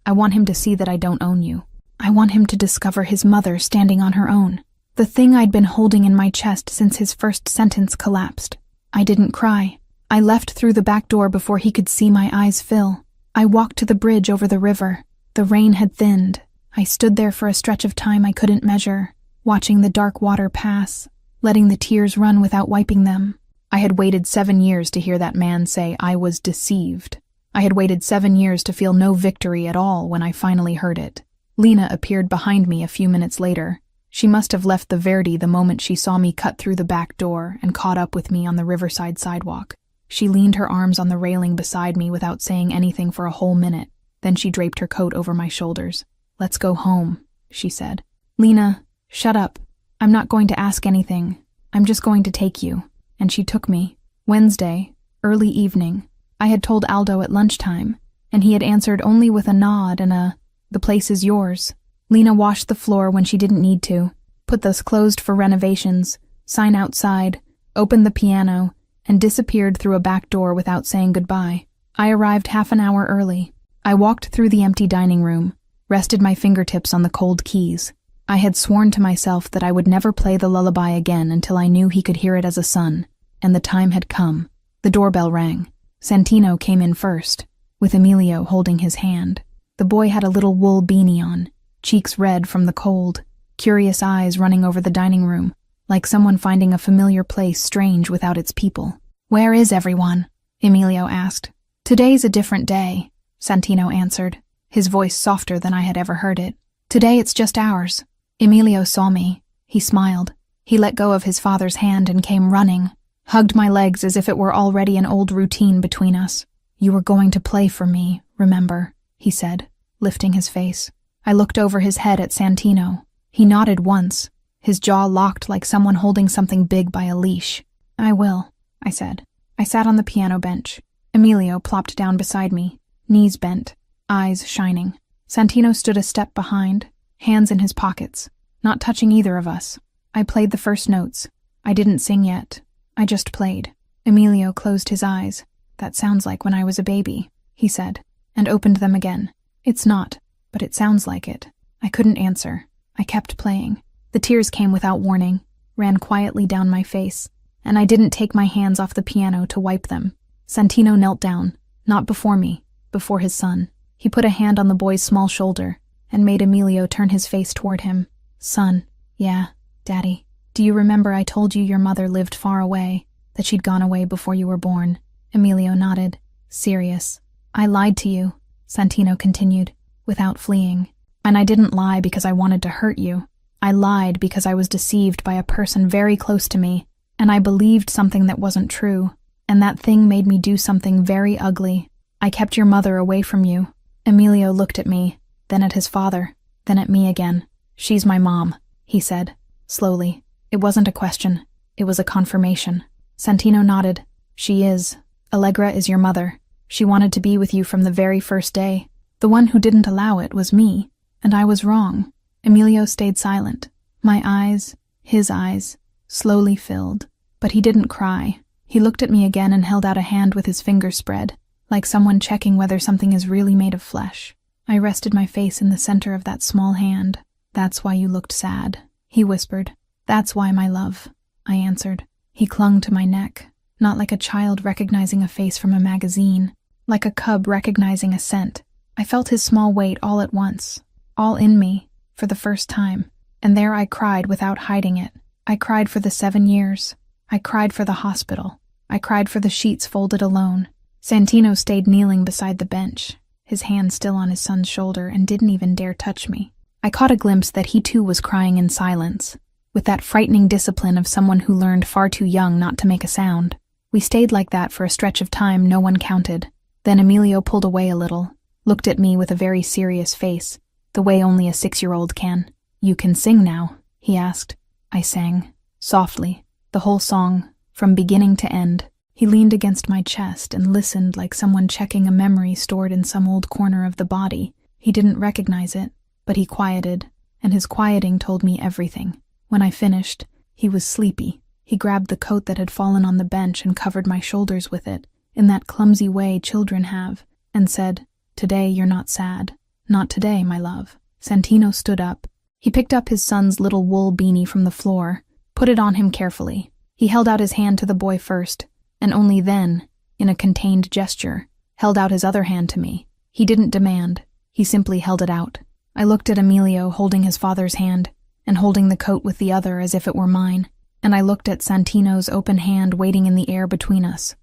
I want him to see that I don't own you. I want him to discover his mother standing on her own. The thing I'd been holding in my chest since his first sentence collapsed. I didn't cry. I left through the back door before he could see my eyes fill. I walked to the bridge over the river. The rain had thinned. I stood there for a stretch of time I couldn't measure, watching the dark water pass, letting the tears run without wiping them. I had waited 7 years to hear that man say I was deceived. I had waited 7 years to feel no victory at all when I finally heard it. Lena appeared behind me a few minutes later. She must have left the Verdi the moment she saw me cut through the back door and caught up with me on the riverside sidewalk. She leaned her arms on the railing beside me without saying anything for a whole minute. Then she draped her coat over my shoulders. Let's go home, she said. Lena, shut up. I'm not going to ask anything. I'm just going to take you. And she took me. Wednesday, early evening. I had told Aldo at lunchtime, and he had answered only with a nod and the place is yours. Lena washed the floor when she didn't need to, put those closed for renovations, sign outside, opened the piano, and disappeared through a back door without saying goodbye. I arrived half an hour early. I walked through the empty dining room, rested my fingertips on the cold keys. I had sworn to myself that I would never play the lullaby again until I knew he could hear it as a son, and the time had come. The doorbell rang. Santino came in first, with Emilio holding his hand. The boy had a little wool beanie on, cheeks red from the cold, curious eyes running over the dining room, like someone finding a familiar place strange without its people. Where is everyone? Emilio asked. Today's a different day, Santino answered, his voice softer than I had ever heard it. Today it's just ours. Emilio saw me. He smiled. He let go of his father's hand and came running, hugged my legs as if it were already an old routine between us. You were going to play for me, remember, he said, lifting his face. I looked over his head at Santino. He nodded once, his jaw locked like someone holding something big by a leash. I will, I said. I sat on the piano bench. Emilio plopped down beside me, knees bent, eyes shining. Santino stood a step behind, hands in his pockets, not touching either of us. I played the first notes. I didn't sing yet. I just played. Emilio closed his eyes. That sounds like when I was a baby, he said, and opened them again. It's not, but it sounds like it. I couldn't answer. I kept playing. The tears came without warning, ran quietly down my face, and I didn't take my hands off the piano to wipe them. Santino knelt down, not before me, before his son. He put a hand on the boy's small shoulder and made Emilio turn his face toward him. Son, yeah, Daddy. Do you remember I told you your mother lived far away, that she'd gone away before you were born? Emilio nodded. Serious. I lied to you, Santino continued, without fleeing. And I didn't lie because I wanted to hurt you. I lied because I was deceived by a person very close to me, and I believed something that wasn't true, and that thing made me do something very ugly. I kept your mother away from you. Emilio looked at me, then at his father, then at me again. She's my mom, he said, slowly. It wasn't a question. It was a confirmation. Santino nodded. She is. Allegra is your mother. She wanted to be with you from the very first day. The one who didn't allow it was me, and I was wrong. Emilio stayed silent. My eyes, His eyes slowly filled, but he didn't cry. He looked at me again and held out a hand with his fingers spread, like someone checking whether something is really made of flesh. I rested my face in the center of that small hand. "That's why you looked sad," he whispered. "That's why, my love," I answered. He clung to my neck, not like a child recognizing a face from a magazine, like a cub recognizing a scent. I felt his small weight all at once, all in me, for the first time. And there I cried without hiding it. I cried for the 7 years. I cried for the hospital. I cried for the sheets folded alone. Santino stayed kneeling beside the bench, his hand still on his son's shoulder, and didn't even dare touch me. I caught a glimpse that he too was crying in silence, with that frightening discipline of someone who learned far too young not to make a sound. We stayed like that for a stretch of time no one counted. Then Emilio pulled away a little, looked at me with a very serious face, the way only a 6-year-old can. "You can sing now?" he asked. I sang, softly, the whole song, from beginning to end. He leaned against my chest and listened like someone checking a memory stored in some old corner of the body. He didn't recognize it, but he quieted, and his quieting told me everything. When I finished, he was sleepy. He grabbed the coat that had fallen on the bench and covered my shoulders with it, in that clumsy way children have, and said, "Today you're not sad. Not today, my love." Santino stood up. He picked up his son's little wool beanie from the floor, put it on him carefully. He held out his hand to the boy first, and only then, in a contained gesture, held out his other hand to me. He didn't demand. He simply held it out. I looked at Emilio holding his father's hand, and holding the coat with the other as if it were mine, and I looked at Santino's open hand waiting in the air between us.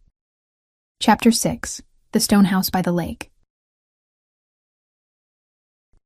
Chapter 6. The Stone House by the Lake.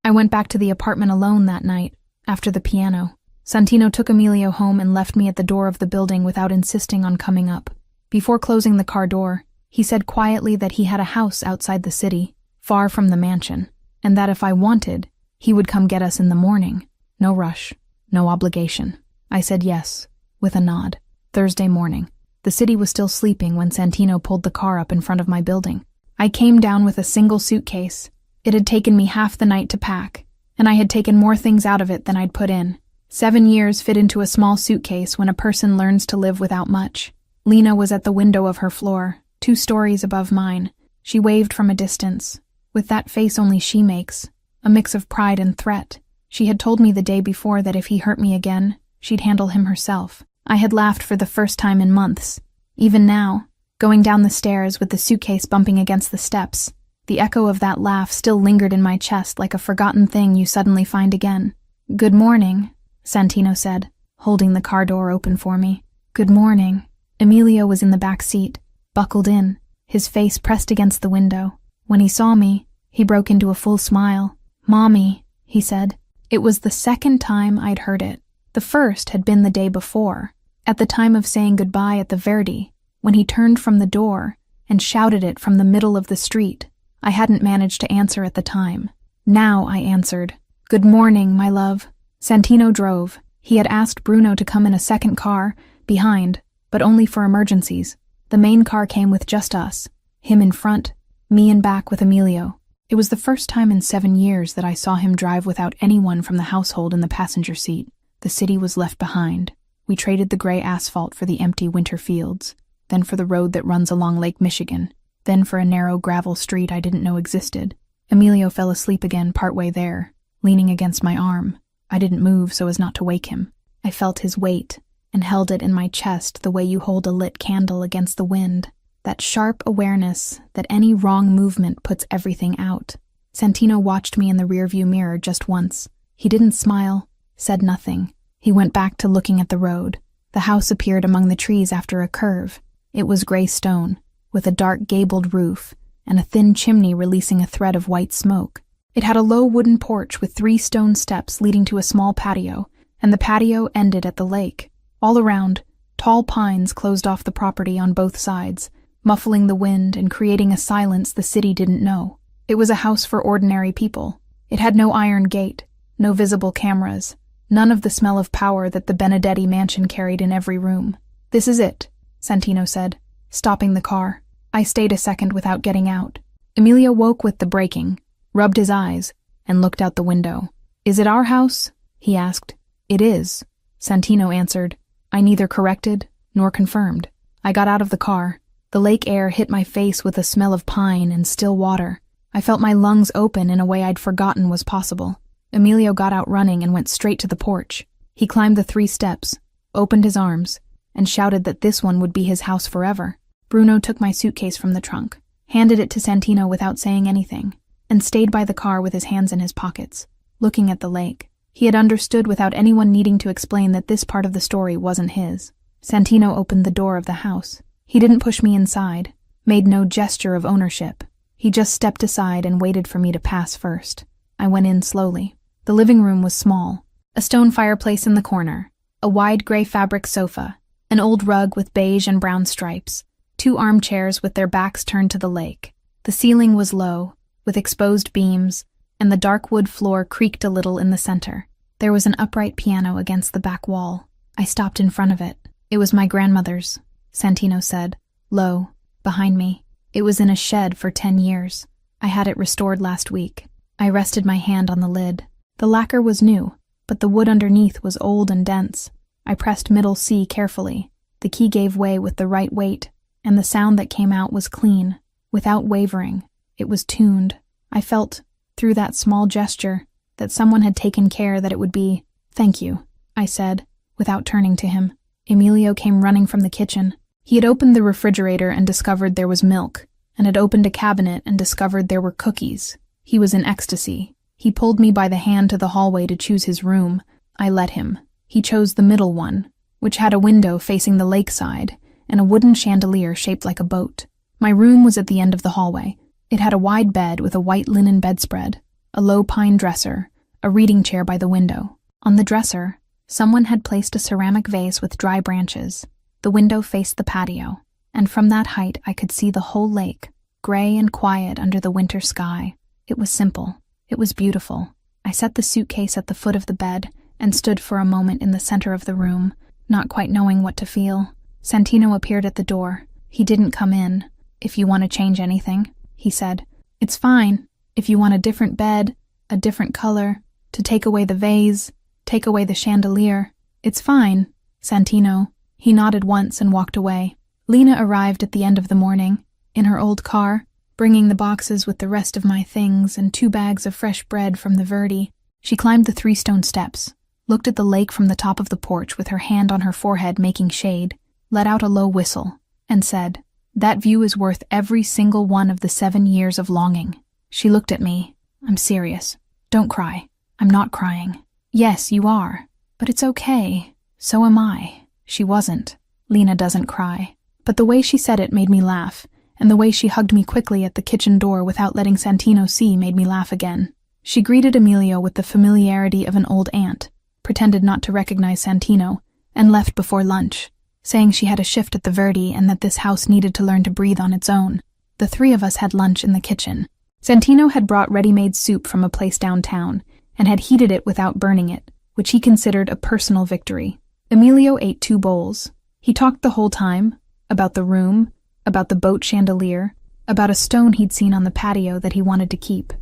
I went back to the apartment alone that night, after the piano. Santino took Emilio home and left me at the door of the building without insisting on coming up. Before closing the car door, he said quietly that he had a house outside the city, far from the mansion, and that if I wanted, he would come get us in the morning. No rush, no obligation. I said yes, with a nod. Thursday morning. The city was still sleeping when Santino pulled the car up in front of my building. I came down with a single suitcase. It had taken me half the night to pack, and I had taken more things out of it than I'd put in. 7 years fit into a small suitcase when a person learns to live without much. Lena was at the window of her floor, 2 stories above mine. She waved from a distance, with that face only she makes, a mix of pride and threat. She had told me the day before that if he hurt me again, she'd handle him herself. I had laughed for the first time in months. Even now, going down the stairs with the suitcase bumping against the steps, the echo of that laugh still lingered in my chest like a forgotten thing you suddenly find again. "Good morning," Santino said, holding the car door open for me. "Good morning." Emilio was in the back seat, buckled in, his face pressed against the window. When he saw me, he broke into a full smile. "Mommy," he said. It was the second time I'd heard it. The first had been the day before, at the time of saying goodbye at the Verdi, when he turned from the door and shouted it from the middle of the street. I hadn't managed to answer at the time. Now I answered, "Good morning, my love." Santino drove. He had asked Bruno to come in a second car, behind, but only for emergencies. The main car came with just us, him in front, me in back with Emilio. It was the first time in 7 years that I saw him drive without anyone from the household in the passenger seat. The city was left behind. We traded the gray asphalt for the empty winter fields, then for the road that runs along Lake Michigan, then for a narrow gravel street I didn't know existed. Emilio fell asleep again partway there, leaning against my arm. I didn't move so as not to wake him. I felt his weight and held it in my chest the way you hold a lit candle against the wind. That sharp awareness that any wrong movement puts everything out. Santino watched me in the rearview mirror just once. He didn't smile, said nothing. He went back to looking at the road. The house appeared among the trees after a curve. It was gray stone, with a dark gabled roof and a thin chimney releasing a thread of white smoke. It had a low wooden porch with 3 stone steps leading to a small patio, and the patio ended at the lake. All around, tall pines closed off the property on both sides, muffling the wind and creating a silence the city didn't know. It was a house for ordinary people. It had no iron gate, no visible cameras, none of the smell of power that the Benedetti mansion carried in every room. "This is it," Santino said, stopping the car. I stayed a second without getting out. Emilio woke with the breaking, rubbed his eyes, and looked out the window. "Is it our house?" he asked. "It is," Santino answered. I neither corrected nor confirmed. I got out of the car. The lake air hit my face with a smell of pine and still water. I felt my lungs open in a way I'd forgotten was possible. Emilio got out running and went straight to the porch. He climbed the 3 steps, opened his arms, and shouted that this one would be his house forever. Bruno took my suitcase from the trunk, handed it to Santino without saying anything, and stayed by the car with his hands in his pockets, looking at the lake. He had understood without anyone needing to explain that this part of the story wasn't his. Santino opened the door of the house. He didn't push me inside, made no gesture of ownership. He just stepped aside and waited for me to pass first. I went in slowly. The living room was small. A stone fireplace in the corner, a wide gray fabric sofa, an old rug with beige and brown stripes, 2 armchairs with their backs turned to the lake. The ceiling was low, with exposed beams, and the dark wood floor creaked a little in the center. There was an upright piano against the back wall. I stopped in front of it. It was my grandmother's, Santino said, low, behind me. It was in a shed for 10 years. I had it restored last week. I rested my hand on the lid. The lacquer was new, but the wood underneath was old and dense. I pressed middle C carefully. The key gave way with the right weight, and the sound that came out was clean, without wavering. It was tuned. I felt, through that small gesture, that someone had taken care that it would be. Thank you, I said, without turning to him. Emilio came running from the kitchen. He had opened the refrigerator and discovered there was milk, and had opened a cabinet and discovered there were cookies. He was in ecstasy. He pulled me by the hand to the hallway to choose his room. I let him. He chose the middle one, which had a window facing the lakeside and a wooden chandelier shaped like a boat. My room was at the end of the hallway. It had a wide bed with a white linen bedspread, a low pine dresser, a reading chair by the window. On the dresser, someone had placed a ceramic vase with dry branches. The window faced the patio, and from that height I could see the whole lake, gray and quiet under the winter sky. It was simple. It was beautiful. I set the suitcase at the foot of the bed and stood for a moment in the center of the room, not quite knowing what to feel. Santino appeared at the door. He didn't come in. If you want to change anything, he said. It's fine. If you want a different bed, a different color, to take away the vase, take away the chandelier, it's fine, Santino. He nodded once and walked away. Lena arrived at the end of the morning, in her old car, bringing the boxes with the rest of my things and 2 bags of fresh bread from the Verdi. She climbed the 3 stone steps, looked at the lake from the top of the porch with her hand on her forehead making shade, let out a low whistle, and said, That view is worth every single one of the 7 years of longing. She looked at me. I'm serious. Don't cry. I'm not crying. Yes, you are. But it's okay. So am I. She wasn't. Lena doesn't cry. But the way she said it made me laugh, and the way she hugged me quickly at the kitchen door without letting Santino see made me laugh again. She greeted Emilio with the familiarity of an old aunt, pretended not to recognize Santino, and left before lunch, saying she had a shift at the Verdi and that this house needed to learn to breathe on its own. The 3 of us had lunch in the kitchen. Santino had brought ready-made soup from a place downtown, and had heated it without burning it, which he considered a personal victory. Emilio ate 2 bowls. He talked the whole time, about the room, about the boat chandelier, about a stone he'd seen on the patio that he wanted to keep.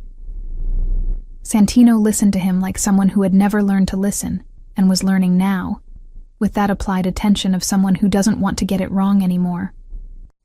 Santino listened to him like someone who had never learned to listen, and was learning now, with that applied attention of someone who doesn't want to get it wrong anymore.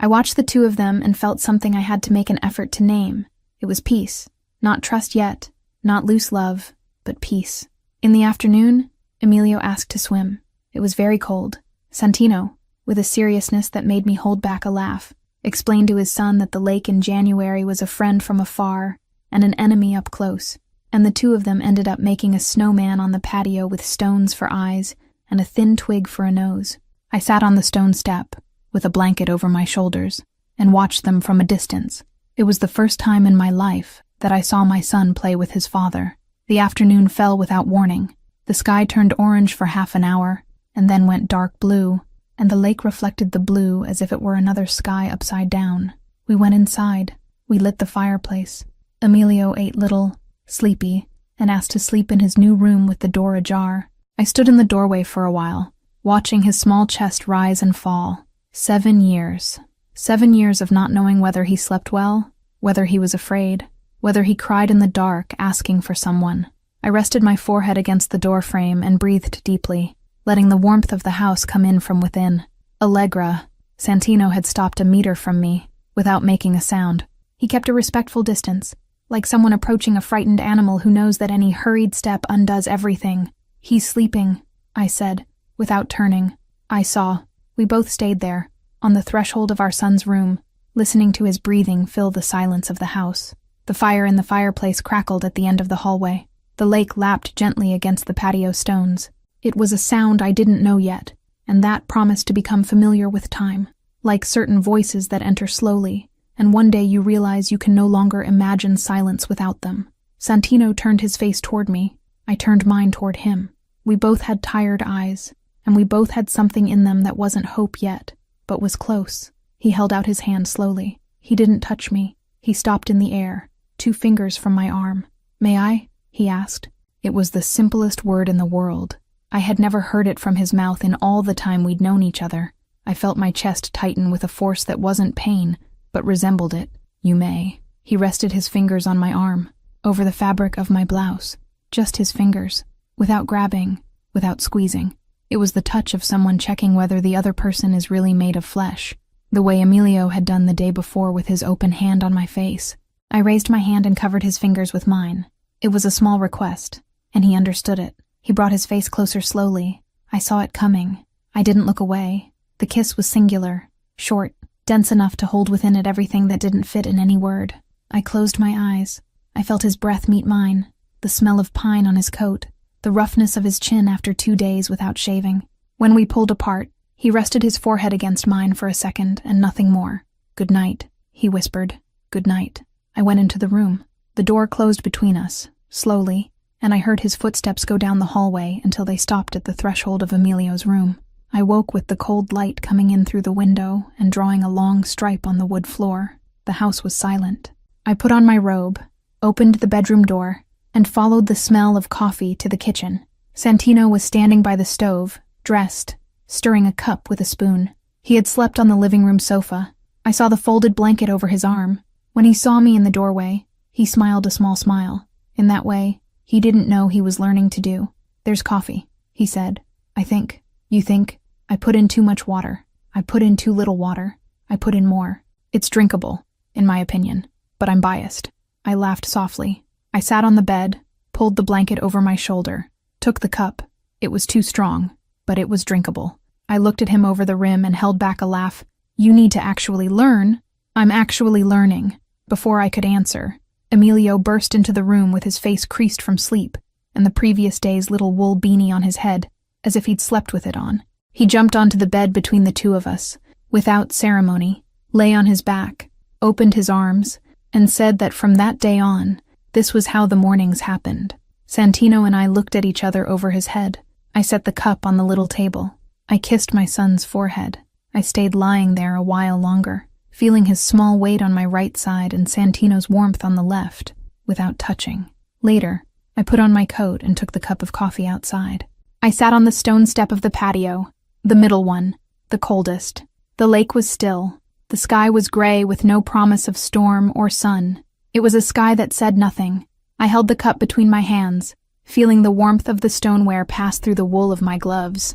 I watched the 2 of them and felt something I had to make an effort to name. It was peace. Not trust yet, not loose love, but peace. In the afternoon, Emilio asked to swim. It was very cold. Santino, with a seriousness that made me hold back a laugh, explained to his son that the lake in January was a friend from afar and an enemy up close, and the 2 of them ended up making a snowman on the patio with stones for eyes and a thin twig for a nose. I sat on the stone step, with a blanket over my shoulders, and watched them from a distance. It was the first time in my life that I saw my son play with his father. The afternoon fell without warning. The sky turned orange for half an hour, and then went dark blue, and the lake reflected the blue as if it were another sky upside down. We went inside. We lit the fireplace. Emilio ate little, sleepy, and asked to sleep in his new room with the door ajar. I stood in the doorway for a while, watching his small chest rise and fall. 7 years. 7 years of not knowing whether he slept well, whether he was afraid, whether he cried in the dark asking for someone. I rested my forehead against the door frame and breathed deeply. letting the warmth of the house come in from within. Allegra, Santino had stopped a meter from me, without making a sound. He kept a respectful distance, like someone approaching a frightened animal who knows that any hurried step undoes everything. "He's sleeping," I said, without turning. I saw. We both stayed there, on the threshold of our son's room, listening to his breathing fill the silence of the house. The fire in the fireplace crackled at the end of the hallway. The lake lapped gently against the patio stones. It was a sound I didn't know yet, and that promised to become familiar with time, like certain voices that enter slowly, and one day you realize you can no longer imagine silence without them. Santino turned his face toward me. I turned mine toward him. We both had tired eyes, and we both had something in them that wasn't hope yet, but was close. He held out his hand slowly. He didn't touch me. He stopped in the air, 2 fingers from my arm. "May I?" he asked. It was the simplest word in the world. I had never heard it from his mouth in all the time we'd known each other. I felt my chest tighten with a force that wasn't pain, but resembled it. "You may." He rested his fingers on my arm, over the fabric of my blouse. Just his fingers, without grabbing, without squeezing. It was the touch of someone checking whether the other person is really made of flesh, the way Emilio had done the day before with his open hand on my face. I raised my hand and covered his fingers with mine. It was a small request, and he understood it. He brought his face closer slowly. I saw it coming. I didn't look away. The kiss was singular, short, dense enough to hold within it everything that didn't fit in any word. I closed my eyes. I felt his breath meet mine, the smell of pine on his coat, the roughness of his chin after 2 days without shaving. When we pulled apart, he rested his forehead against mine for a second and nothing more. "Good night," he whispered. "Good night." I went into the room. The door closed between us, slowly, and I heard his footsteps go down the hallway until they stopped at the threshold of Emilio's room. I woke with the cold light coming in through the window and drawing a long stripe on the wood floor. The house was silent. I put on my robe, opened the bedroom door, and followed the smell of coffee to the kitchen. Santino was standing by the stove, dressed, stirring a cup with a spoon. He had slept on the living room sofa. I saw the folded blanket over his arm. When he saw me in the doorway, he smiled a small smile. In that way, he didn't know he was learning to do. "There's coffee," he said. "I think." "You think?" "I put in too much water. I put in too little water. I put in more. It's drinkable, in my opinion, but I'm biased." I laughed softly. I sat on the bed, pulled the blanket over my shoulder, took the cup. It was too strong, but it was drinkable. I looked at him over the rim and held back a laugh. "You need to actually learn." "I'm actually learning." Before I could answer, Emilio burst into the room with his face creased from sleep and the previous day's little wool beanie on his head, as if he'd slept with it on. He jumped onto the bed between the two of us, without ceremony, lay on his back, opened his arms, and said that from that day on, this was how the mornings happened. Santino and I looked at each other over his head. I set the cup on the little table. I kissed my son's forehead. I stayed lying there a while longer, feeling his small weight on my right side and Santino's warmth on the left, without touching. Later, I put on my coat and took the cup of coffee outside. I sat on the stone step of the patio, the middle one, the coldest. The lake was still. The sky was gray with no promise of storm or sun. It was a sky that said nothing. I held the cup between my hands, feeling the warmth of the stoneware pass through the wool of my gloves.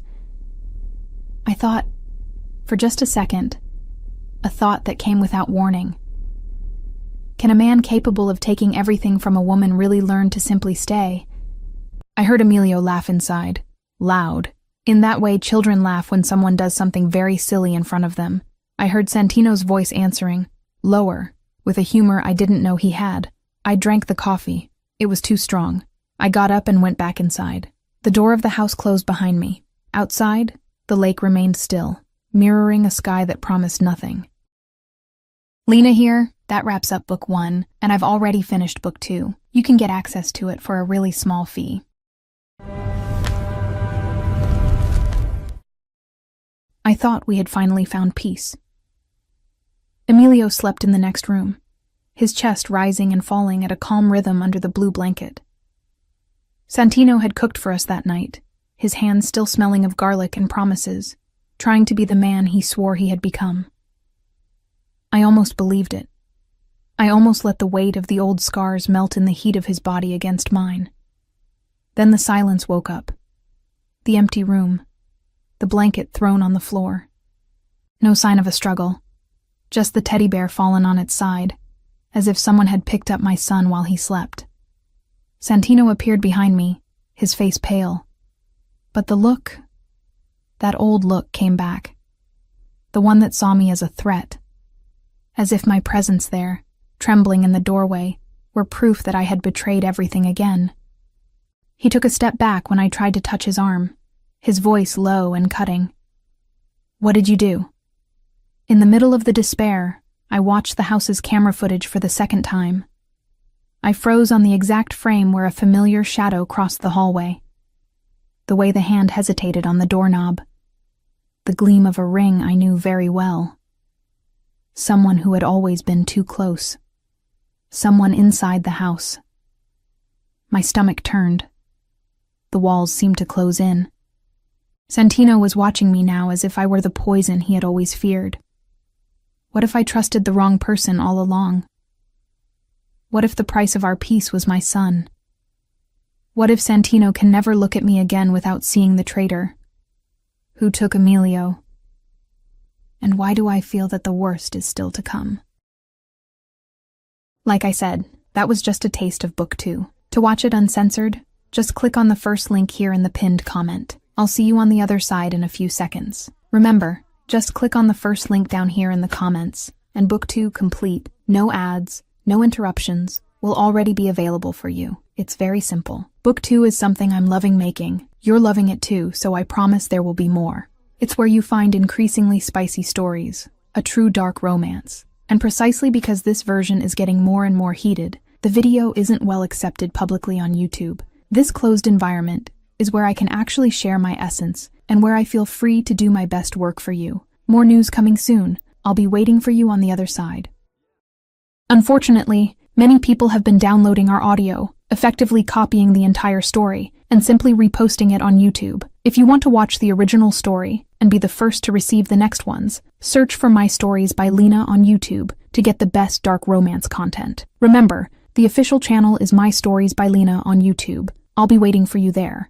I thought, for just a second, a thought that came without warning. Can a man capable of taking everything from a woman really learn to simply stay? I heard Emilio laugh inside, loud. In that way children laugh when someone does something very silly in front of them. I heard Santino's voice answering, lower, with a humor I didn't know he had. I drank the coffee. It was too strong. I got up and went back inside. The door of the house closed behind me. Outside, the lake remained still, mirroring a sky that promised nothing. Lena here. That wraps up Book 1, and I've already finished Book 2. You can get access to it for a really small fee. I thought we had finally found peace. Emilio slept in the next room, his chest rising and falling at a calm rhythm under the blue blanket. Santino had cooked for us that night, his hands still smelling of garlic and promises, trying to be the man he swore he had become. I almost believed it. I almost let the weight of the old scars melt in the heat of his body against mine. Then the silence woke up. The empty room, the blanket thrown on the floor. No sign of a struggle, just the teddy bear fallen on its side, as if someone had picked up my son while he slept. Santino appeared behind me, his face pale. But the look, that old look came back. The one that saw me as a threat. As if my presence there, trembling in the doorway, were proof that I had betrayed everything again. He took a step back when I tried to touch his arm, his voice low and cutting. "What did you do?" In the middle of the despair, I watched the house's camera footage for the second time. I froze on the exact frame where a familiar shadow crossed the hallway. The way the hand hesitated on the doorknob. The gleam of a ring I knew very well. Someone who had always been too close. Someone inside the house. My stomach turned. The walls seemed to close in. Santino was watching me now as if I were the poison he had always feared. What if I trusted the wrong person all along? What if the price of our peace was my son? What if Santino can never look at me again without seeing the traitor? Who took Emilio? And why do I feel that the worst is still to come? Like I said, that was just a taste of Book 2. To watch it uncensored, just click on the first link here in the pinned comment. I'll see you on the other side in a few seconds. Remember, just click on the first link down here in the comments, and Book 2 complete, no ads, no interruptions, will already be available for you. It's very simple. Book 2 is something I'm loving making. You're loving it too, so I promise there will be more. It's where you find increasingly spicy stories, a true dark romance. And precisely because this version is getting more and more heated, the video isn't well accepted publicly on YouTube. This closed environment is where I can actually share my essence and where I feel free to do my best work for you. More news coming soon. I'll be waiting for you on the other side. Unfortunately, many people have been downloading our audio, effectively copying the entire story, and simply reposting it on YouTube. If you want to watch the original story and be the first to receive the next ones, search for My Stories by Lena on YouTube to get the best dark romance content. Remember, the official channel is My Stories by Lena on YouTube. I'll be waiting for you there.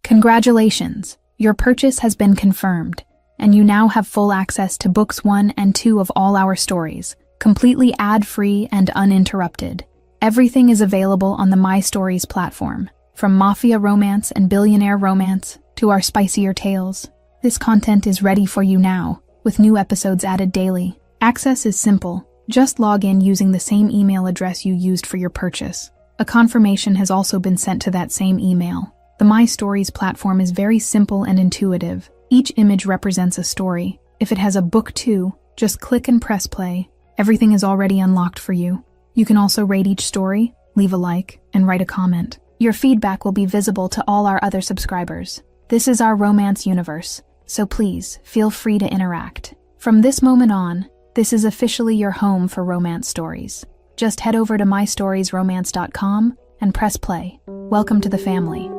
Congratulations! Your purchase has been confirmed, and you now have full access to Books 1 and 2 of all our stories, completely ad-free and uninterrupted. Everything is available on the My Stories platform, from Mafia romance and billionaire romance to our spicier tales. This content is ready for you now, with new episodes added daily. Access is simple. Just log in using the same email address you used for your purchase. A confirmation has also been sent to that same email. The My Stories platform is very simple and intuitive. Each image represents a story. If it has a Book 2, just click and press play. Everything is already unlocked for you. You can also rate each story, leave a like, and write a comment. Your feedback will be visible to all our other subscribers. This is our romance universe, so please feel free to interact. From this moment on, this is officially your home for romance stories. Just head over to mystoriesromance.com and press play. Welcome to the family.